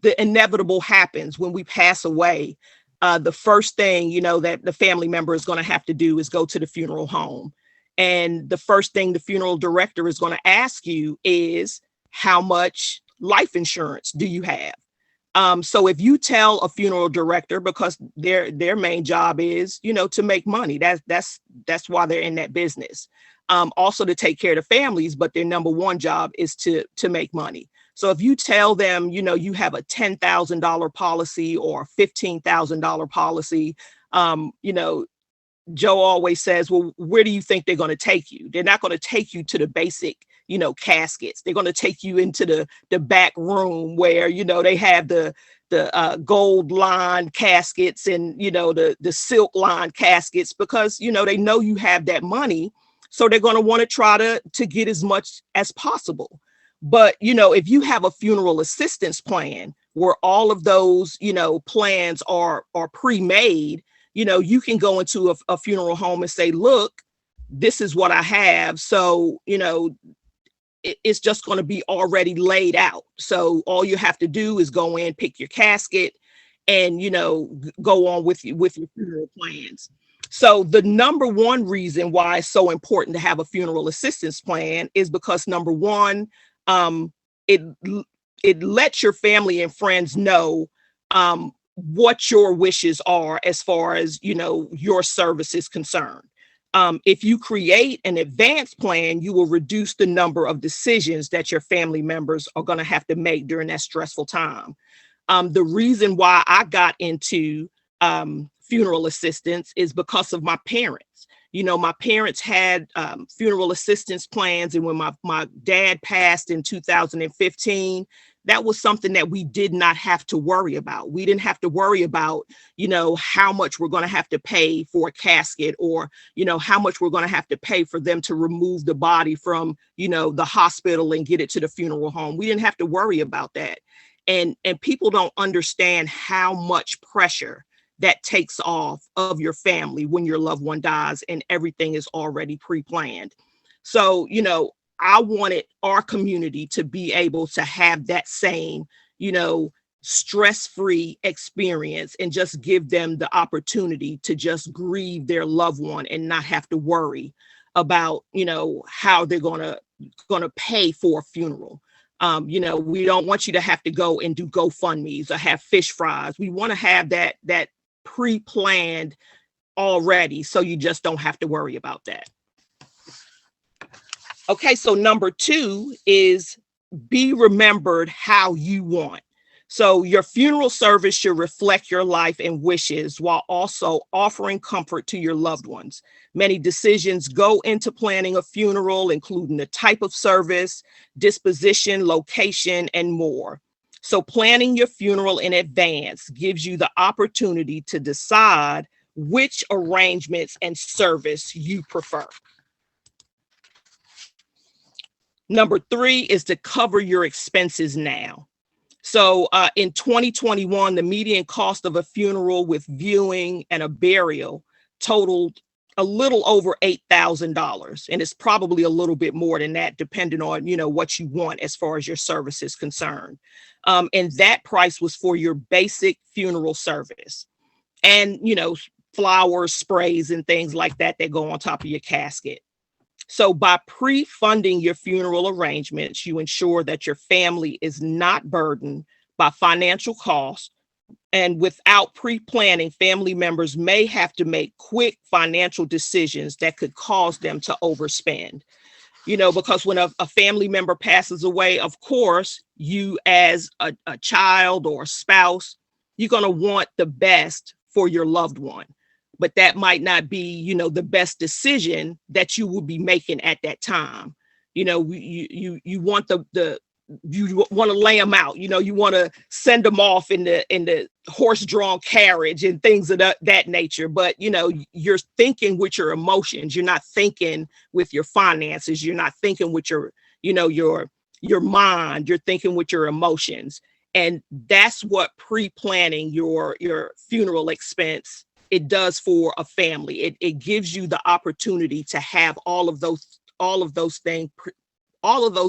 the inevitable happens, when we pass away, the first thing, that the family member is going to have to do is go to the funeral home. And the first thing the funeral director is going to ask you is, how much life insurance do you have? So if you tell a funeral director, because their main job is, to make money, that's why they're in that business. Also to take care of the families, but their number one job is to make money. So if you tell them, you have a $10,000 policy or a $15,000 policy, Joe always says, well, where do you think they're going to take you? They're not going to take you to the basic, caskets. They're going to take you into the back room where, they have the gold lined caskets and, the silk lined caskets, because, they know you have that money. So they're going to want to try to get as much as possible. But, if you have a funeral assistance plan where all of those, plans are pre-made, you can go into a funeral home and say, look, this is what I have. So, it's just going to be already laid out. So all you have to do is go in, pick your casket, and, go on with your funeral plans. So the number one reason why it's so important to have a funeral assistance plan is because, number one, it lets your family and friends know what your wishes are as far as, your service is concerned. If you create an advance plan, you will reduce the number of decisions that your family members are going to have to make during that stressful time. The reason why I got into funeral assistance is because of my parents. My parents had funeral assistance plans, and when my dad passed in 2015, that was something that we did not have to worry about. We didn't have to worry about, how much we're going to have to pay for a casket, or, how much we're going to have to pay for them to remove the body from, the hospital and get it to the funeral home. We didn't have to worry about that. And people don't understand how much pressure that takes off of your family when your loved one dies and everything is already pre-planned. So, I wanted our community to be able to have that same, stress-free experience, and just give them the opportunity to just grieve their loved one and not have to worry about, how they're gonna pay for a funeral. We don't want you to have to go and do GoFundMes or have fish fries. We want to have that pre-planned already, so you just don't have to worry about that. Okay, so number two is be remembered how you want. So your funeral service should reflect your life and wishes while also offering comfort to your loved ones. Many decisions go into planning a funeral, including the type of service, disposition, location, and more. So planning your funeral in advance gives you the opportunity to decide which arrangements and service you prefer. Number three is to cover your expenses now. So in 2021, the median cost of a funeral with viewing and a burial totaled a little over $8,000. And it's probably a little bit more than that, depending on, what you want as far as your service is concerned. And that price was for your basic funeral service and, flowers, sprays, and things like that go on top of your casket. So by pre-funding your funeral arrangements, you ensure that your family is not burdened by financial costs. And without pre-planning, family members may have to make quick financial decisions that could cause them to overspend. Because when a family member passes away, of course, you as a child or a spouse, you're going to want the best for your loved one. But that might not be, the best decision that you will be making at that time. You want the you want to lay them out, you want to send them off in the horse-drawn carriage and things of that nature. But, you're thinking with your emotions. You're not thinking with your finances. You're not thinking with your mind. You're thinking with your emotions. And that's what pre-planning your funeral expense, it does for a family. It gives you the opportunity to have all of those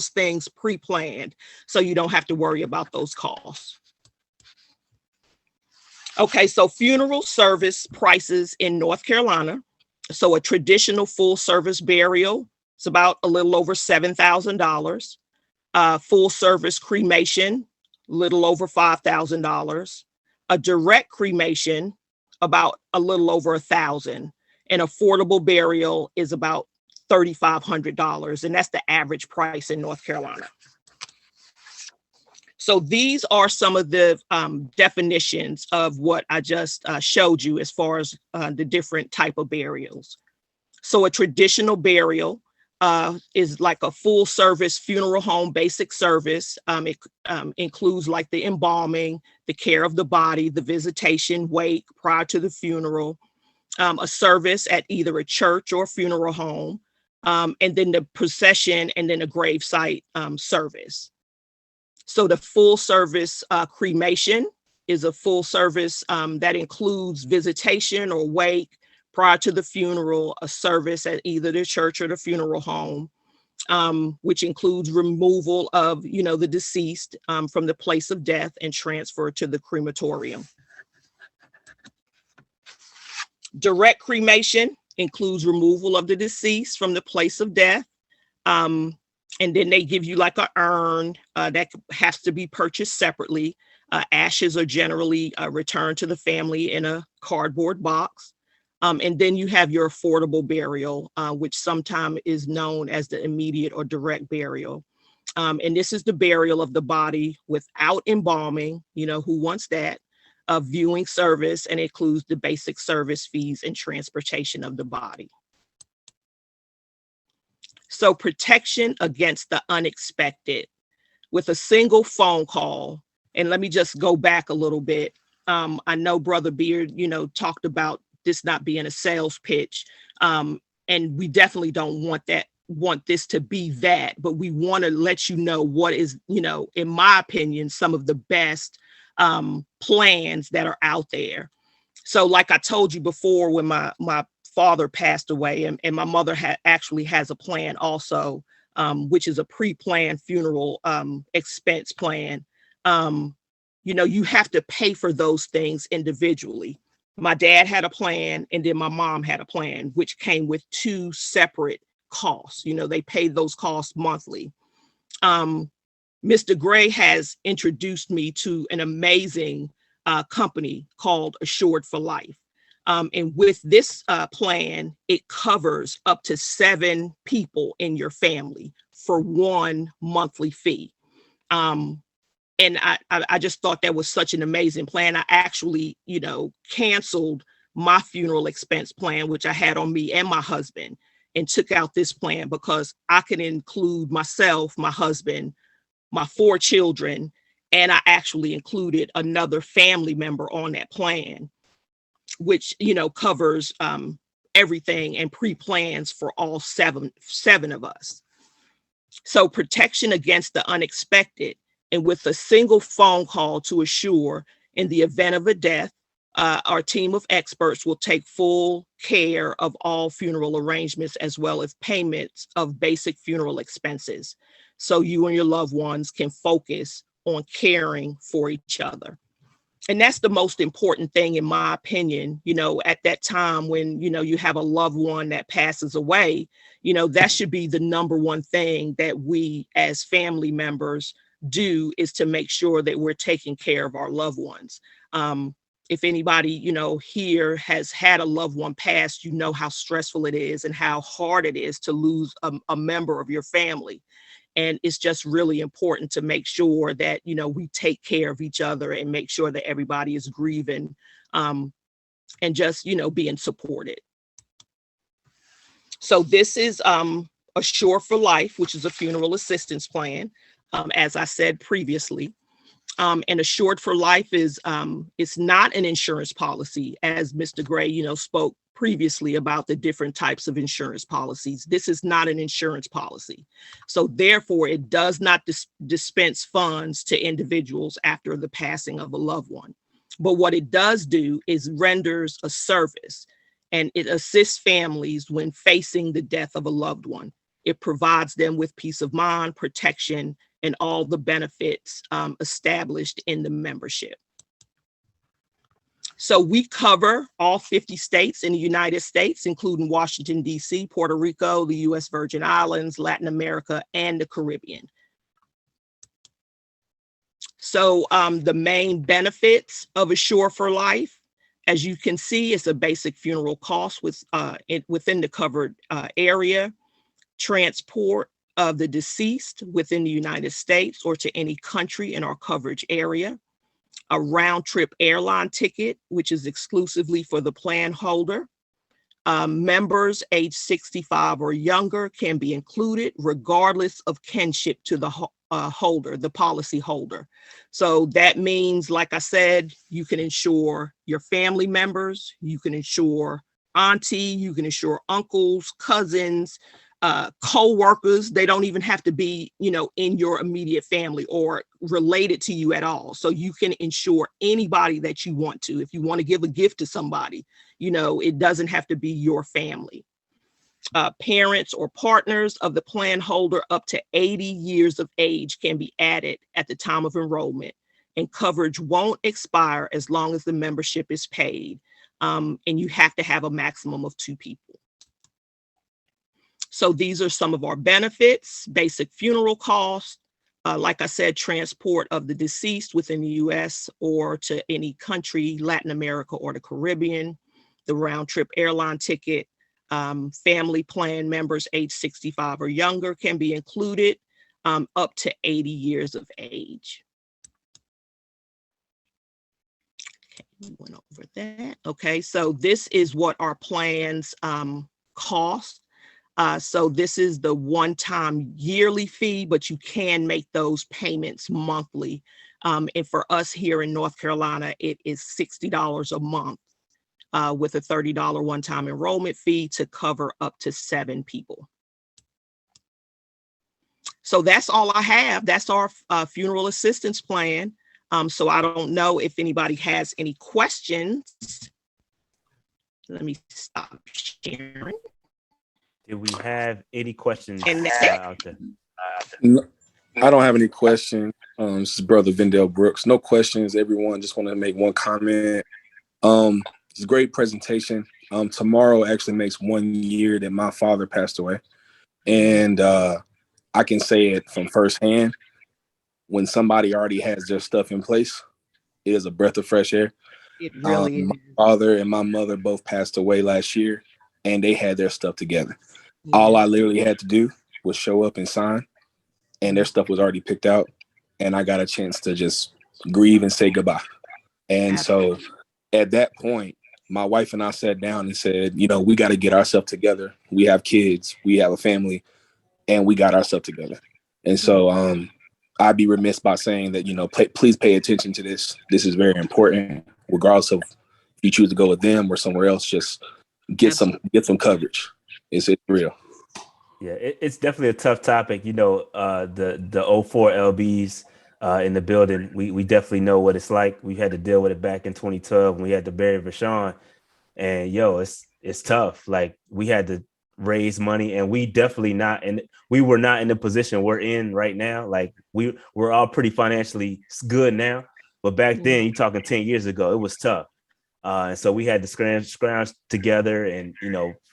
things pre-planned, so you don't have to worry about those costs. Okay, so funeral service prices in North Carolina. So a traditional full service burial is about a little over $7,000. Full service cremation, little over $5,000. A direct cremation, about a little over $1,000. An affordable burial is about $3,500, and that's the average price in North Carolina. So these are some of the definitions of what I just showed you as far as the different type of burials. So a traditional burial is like a full service funeral home basic service. It includes like the embalming, the care of the body, the visitation, wake prior to the funeral, a service at either a church or funeral home, and then the procession, and then a gravesite service. So the full service cremation is a full service that includes visitation or wake prior to the funeral, a service at either the church or the funeral home, which includes removal of, the deceased from the place of death and transfer to the crematorium. Direct cremation includes removal of the deceased from the place of death. And then they give you like an urn that has to be purchased separately. Ashes are generally returned to the family in a cardboard box. And then you have your affordable burial, which sometimes is known as the immediate or direct burial. And this is the burial of the body without embalming, who wants that, a viewing service, and includes the basic service fees and transportation of the body. So protection against the unexpected with a single phone call. And let me just go back a little bit. I know Brother Beard, talked about this not being a sales pitch. And we definitely don't want this to be that, but we want to let you know what is, in my opinion, some of the best plans that are out there. So like I told you before, when my father passed away, and my mother actually has a plan also, which is a pre-planned funeral expense plan. You have to pay for those things individually. My dad had a plan, and then my mom had a plan, which came with two separate costs. They paid those costs monthly. Mr. Gray has introduced me to an amazing company called Assured for Life. And with this plan, it covers up to 7 people in your family for one monthly fee. And I just thought that was such an amazing plan. I actually, canceled my funeral expense plan, which I had on me and my husband, and took out this plan because I can include myself, my husband, my 4 children, and I actually included another family member on that plan, which, covers everything and pre-plans for all seven of us. So protection against the unexpected, and with a single phone call to Assure, in the event of a death, our team of experts will take full care of all funeral arrangements as well as payments of basic funeral expenses. So you and your loved ones can focus on caring for each other. And that's the most important thing, in my opinion, at that time when, you have a loved one that passes away, that should be the number one thing that we as family members do, is to make sure that we're taking care of our loved ones. If anybody, here has had a loved one pass, how stressful it is and how hard it is to lose a member of your family. And it's just really important to make sure that, we take care of each other and make sure that everybody is grieving and just, being supported. So this is Assure for Life, which is a funeral assistance plan. as I said previously. And Assured for Life is it's not an insurance policy, as Mr. Gray, spoke previously about the different types of insurance policies. This is not an insurance policy. So therefore, it does not dispense funds to individuals after the passing of a loved one. But what it does do is renders a service, and it assists families when facing the death of a loved one. It provides them with peace of mind, protection, and all the benefits established in the membership. So we cover all 50 states in the United States, including Washington, D.C., Puerto Rico, the U.S. Virgin Islands, Latin America, and the Caribbean. So the main benefits of Assure for Life, as you can see, it's a basic funeral cost within the covered area, transport of the deceased within the United States or to any country in our coverage area, a round trip airline ticket, which is exclusively for the plan holder. Members age 65 or younger can be included regardless of kinship to the holder, the policy holder. So that means, like I said, you can insure your family members, you can insure auntie, you can insure uncles, cousins, co-workers. They don't even have to be, in your immediate family or related to you at all. So you can insure anybody that you want to. If you want to give a gift to somebody, it doesn't have to be your family. Parents or partners of the plan holder up to 80 years of age can be added at the time of enrollment, and coverage won't expire as long as the membership is paid. And you have to have a maximum of 2 people. So these are some of our benefits: basic funeral costs, like I said, transport of the deceased within the US or to any country, Latin America or the Caribbean, the round trip airline ticket, family plan members age 65 or younger can be included, up to 80 years of age. Okay, we went over that. Okay, so this is what our plans cost. So this is the one-time yearly fee, but you can make those payments monthly. And for us here in North Carolina, it is $60 a month with a $30 one-time enrollment fee to cover up to 7 people. So that's all I have. That's our funeral assistance plan. So I don't know if anybody has any questions. Let me stop sharing. Do we have any questions And out there? No, I don't have any questions. This is Brother Vendell Brooks. No questions, everyone. Just want to make one comment. It's a great presentation. Tomorrow actually makes 1 year that my father passed away. And I can say it from firsthand. When somebody already has their stuff in place, it is a breath of fresh air. It really My is. father and my mother both passed away last year, and they had their stuff together. Yeah. All I literally had to do was show up and sign, and their stuff was already picked out, and I got a chance to just grieve and say goodbye. And so at that point, my wife and I sat down and said, we got to get ourselves together. We have kids, we have a family, and we got ourselves together. And so I'd be remiss by saying that, please pay attention to this. This is very important, regardless of if you choose to go with them or somewhere else. Just get some coverage. It's real. Yeah, it's definitely a tough topic. The 04 LBs in the building, we definitely know what it's like. We had to deal with it back in 2012 when we had to bury Rashawn. And it's tough. Like, we had to raise money, and we were not in the position we're in right now. Like, we're all pretty financially good now, but back then, you're talking 10 years ago, it was tough. And so we had to scrounge together and,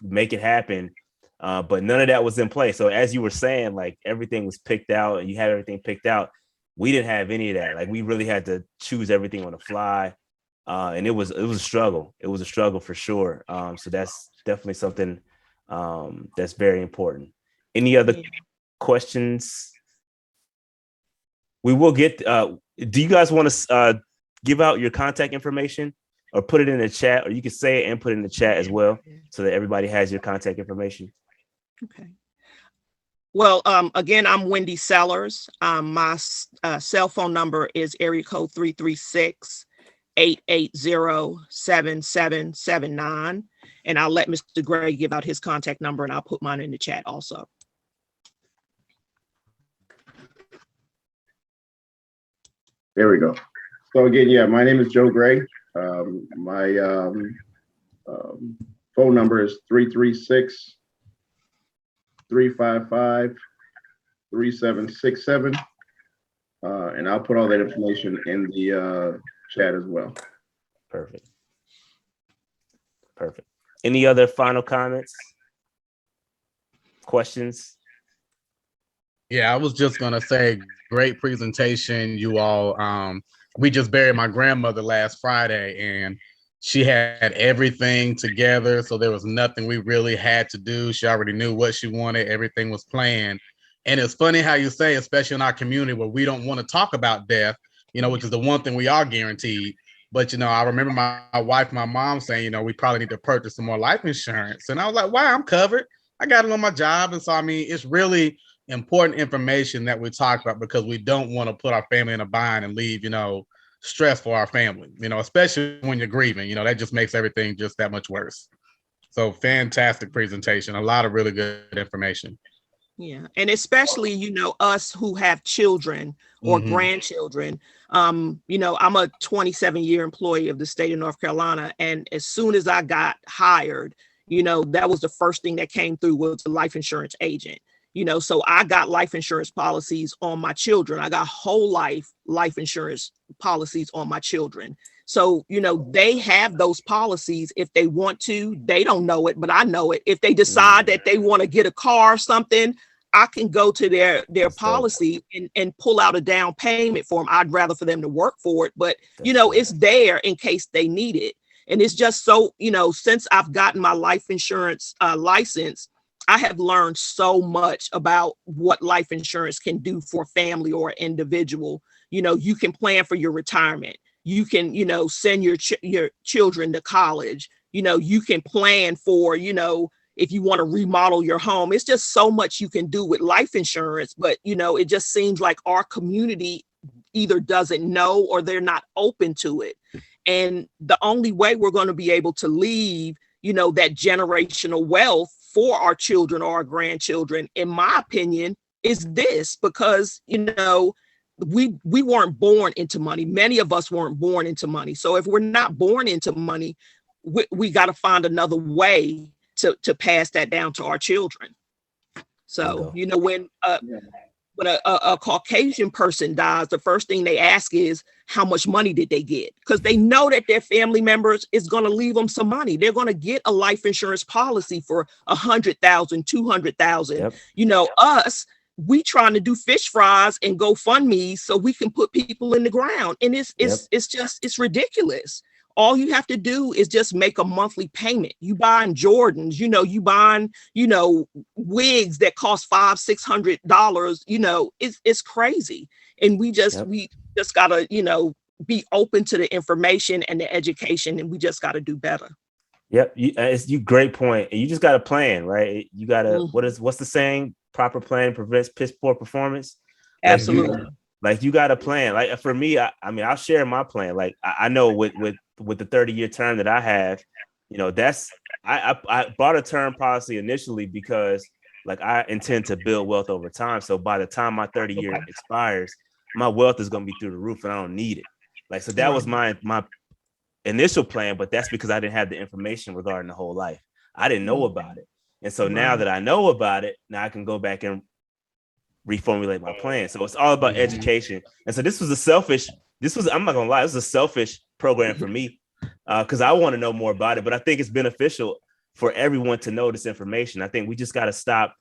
make it happen. But none of that was in place. So as you were saying, like, everything was picked out and you had everything picked out. We didn't have any of that. Like, we really had to choose everything on the fly. And it was a struggle. It was a struggle for sure. So that's definitely something that's very important. Any other questions? We will get, do you guys want to give out your contact information or put it in the chat, or you can say it and put it in the chat as well so that everybody has your contact information? Okay. Well, again, I'm Wendy Sellars. My cell phone number is area code 336-880-7779. And I'll let Mr. Gray give out his contact number, and I'll put mine in the chat also. There we go. So again, yeah, my name is Joe Gray. My phone number is 336-355-3767. And I'll put all that information in the chat as well. Perfect. Perfect. Any other final comments? Questions? Yeah, I was just gonna say, great presentation, you all. We just buried my grandmother last Friday, and she had everything together, so there was nothing we really had to do. She already knew what she wanted. Everything was planned. And it's funny how you say, especially in our community where we don't want to talk about death, which is the one thing we are guaranteed. But, I remember my wife, my mom saying, we probably need to purchase some more life insurance. And I was like, why? I'm covered. I got it on my job. And so, I mean, it's really important information that we talk about, because we don't want to put our family in a bind and leave, stress for our family, especially when you're grieving, that just makes everything just that much worse. So fantastic presentation. A lot of really good information. Yeah. And especially, us who have children or grandchildren. I'm a 27-year employee of the state of North Carolina. And as soon as I got hired, that was the first thing that came through was a life insurance agent. So I got life insurance policies on my children. I got whole life insurance policies on my children. So, they have those policies if they want to. They don't know it, but I know it. If they decide that they want to get a car or something, I can go to their policy and pull out a down payment for them. I'd rather for them to work for it, but it's there in case they need it. And it's just so, since I've gotten my life insurance license, I have learned so much about what life insurance can do for a family or an individual. You can plan for your retirement. You can, send your children to college. You can plan for, if you want to remodel your home. It's just so much you can do with life insurance. But, it just seems like our community either doesn't know or they're not open to it. And the only way we're going to be able to leave, that generational wealth for our children or our grandchildren, in my opinion, is this, because, we weren't born into money. Many of us weren't born into money. So if we're not born into money, we got to find another way to pass that down to our children. So, when a Caucasian person dies, the first thing they ask is, how much money did they get? Because they know that their family members is going to leave them some money. They're going to get a life insurance policy for $100,000, $200,000. Yep. Us, we trying to do fish fries and GoFundMe so we can put people in the ground. And it's ridiculous. All you have to do is just make a monthly payment. You buying Jordans, you buying, wigs that cost $500-$600, it's crazy. And we just gotta, be open to the information and the education, and we just gotta do better. Yep. It's great point. And you just gotta plan, right? You gotta, what's the saying? Proper plan prevents piss poor performance. Absolutely. Like you gotta plan. Like for me, I mean, I'll share my plan. Like I know with the 30-year term that I have, that's I bought a term policy initially because like I intend to build wealth over time. So by the time my 30-year expires, my wealth is going to be through the roof and I don't need it. Like, so that was my initial plan, but that's because I didn't have the information regarding the whole life. I didn't know about it. And so now that I know about it, now I can go back and reformulate my plan. So it's all about education. And so I'm not gonna lie, this was a selfish program for me because I want to know more about it, but I think it's beneficial for everyone to know this information. I think we just got to stop,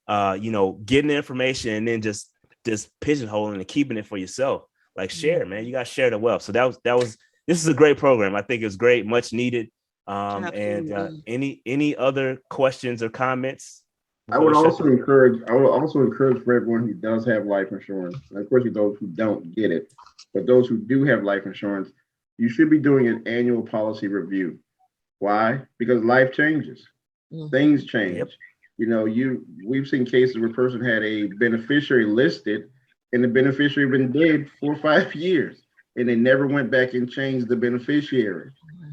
getting the information and then just pigeonholing and keeping it for yourself. Like share, man, you got to share the wealth. So this is a great program. I think it's great, much needed. And any other questions or comments? I would also encourage for everyone who does have life insurance, and of course those who don't get it, but those who do have life insurance, you should be doing an annual policy review. Why? Because life changes, things change. we've seen cases where a person had a beneficiary listed and the beneficiary been dead 4 or 5 years and they never went back and changed the beneficiary.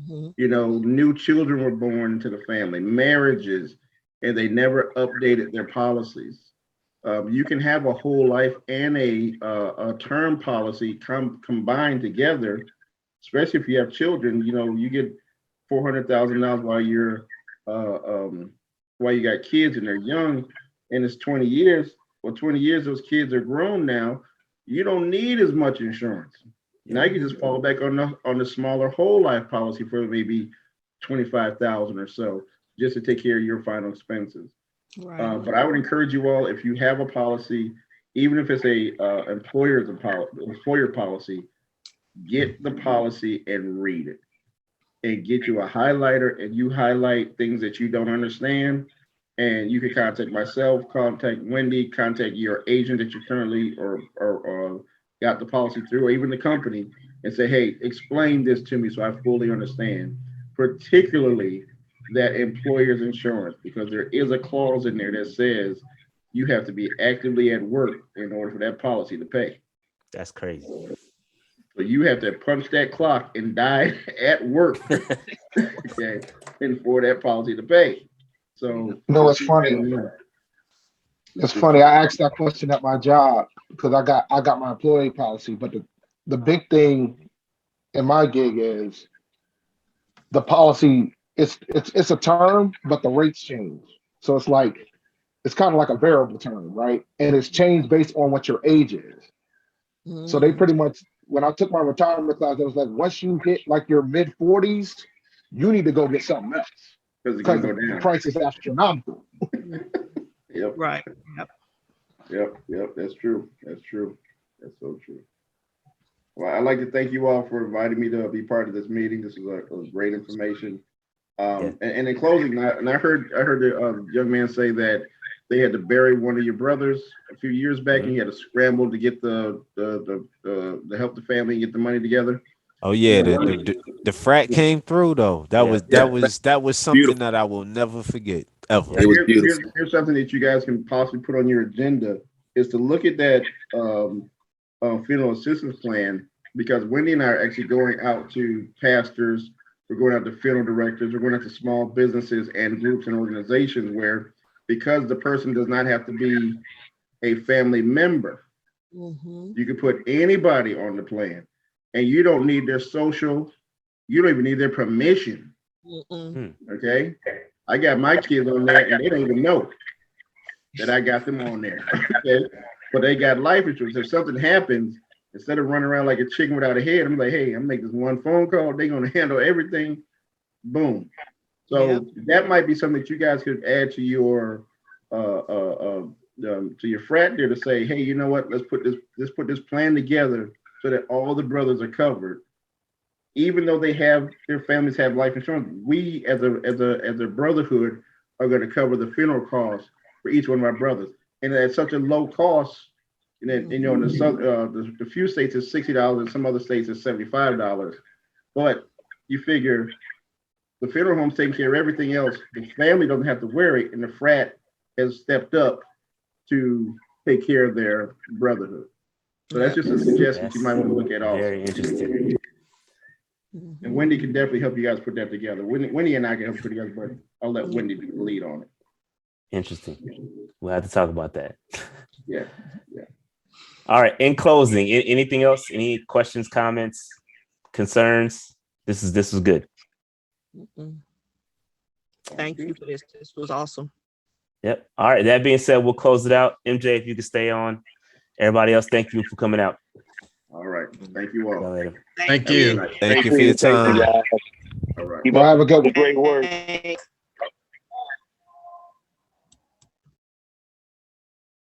New children were born into the family, marriages, and they never updated their policies. You can have a whole life and a term policy combined together, especially if you have children. You get $400,000 while you got kids and they're young, and it's 20 years. Well, 20 years, those kids are grown now. You don't need as much insurance. Now you can just fall back on the smaller whole life policy for maybe 25,000 or so, just to take care of your final expenses. Right. But I would encourage you all, if you have a policy, even if it's a employer policy, get the policy and read it, and get you a highlighter, and you highlight things that you don't understand. And you can contact myself, contact Wendy, contact your agent that you currently or got the policy through, or even the company, and say, hey, explain this to me so I fully understand, particularly that employer's insurance, because there is a clause in there that says you have to be actively at work in order for that policy to pay. That's crazy. So you have to punch that clock and die at work, okay, and for that policy to pay. So it's funny. It's funny. I asked that question at my job because I got my employee policy, but the big thing in my gig is the policy. It's a term, but the rates change. So it's kind of like a variable term, right? And it's changed based on what your age is. Mm-hmm. So they pretty much, when I took my retirement class, it was like, once you hit like your mid 40s, you need to go get something else because the price is astronomical. Yep. Right. Yep. That's true. That's so true. Well, I'd like to thank you all for inviting me to be part of this meeting. This was great information. And in closing, I heard the young man say that they had to bury one of your brothers a few years back, and you had to scramble to get the help the family and get the money together. Oh yeah, the frat came through though. That was something beautiful that I will never forget ever. It was beautiful. Here's something that you guys can possibly put on your agenda, is to look at that funeral assistance plan, because Wendy and I are actually going out to pastors, we're going out to funeral directors, we're going out to small businesses and groups and organizations where, because the person does not have to be a family member, you can put anybody on the plan, and you don't need their social, you don't even need their permission. Okay, I got my kids on there and they don't even know that I got them on there. Okay, but they got life insurance. If something happens, instead of running around like a chicken without a head, I'm like, hey, I'm making this one phone call, they're going to handle everything. Boom. So that might be something that you guys could add to your frat there, to say, hey, you know what, let's put this plan together so that all the brothers are covered. Even though their families have life insurance, we as a brotherhood are going to cover the funeral costs for each one of our brothers. And at such a low cost, and then, in the few states it's $60, and some other states it's $75. But you figure the funeral home's taking care of everything else. The family doesn't have to worry, and the frat has stepped up to take care of their brotherhood. So that's just a suggestion you might want to look at also. Very interesting. And Wendy can definitely help you guys put that together. Wendy and I can help put together, but I'll let Wendy be the lead on it. Interesting. We'll have to talk about that. Yeah. All right. In closing, anything else? Any questions, comments, concerns? This was good. Thank you for this. This was awesome. Yep. All right. That being said, we'll close it out. MJ, if you could stay on. Everybody else, thank you for coming out. All right. Thank you all. Thank you. Thank you for your time. All right. Have a good one. Great work.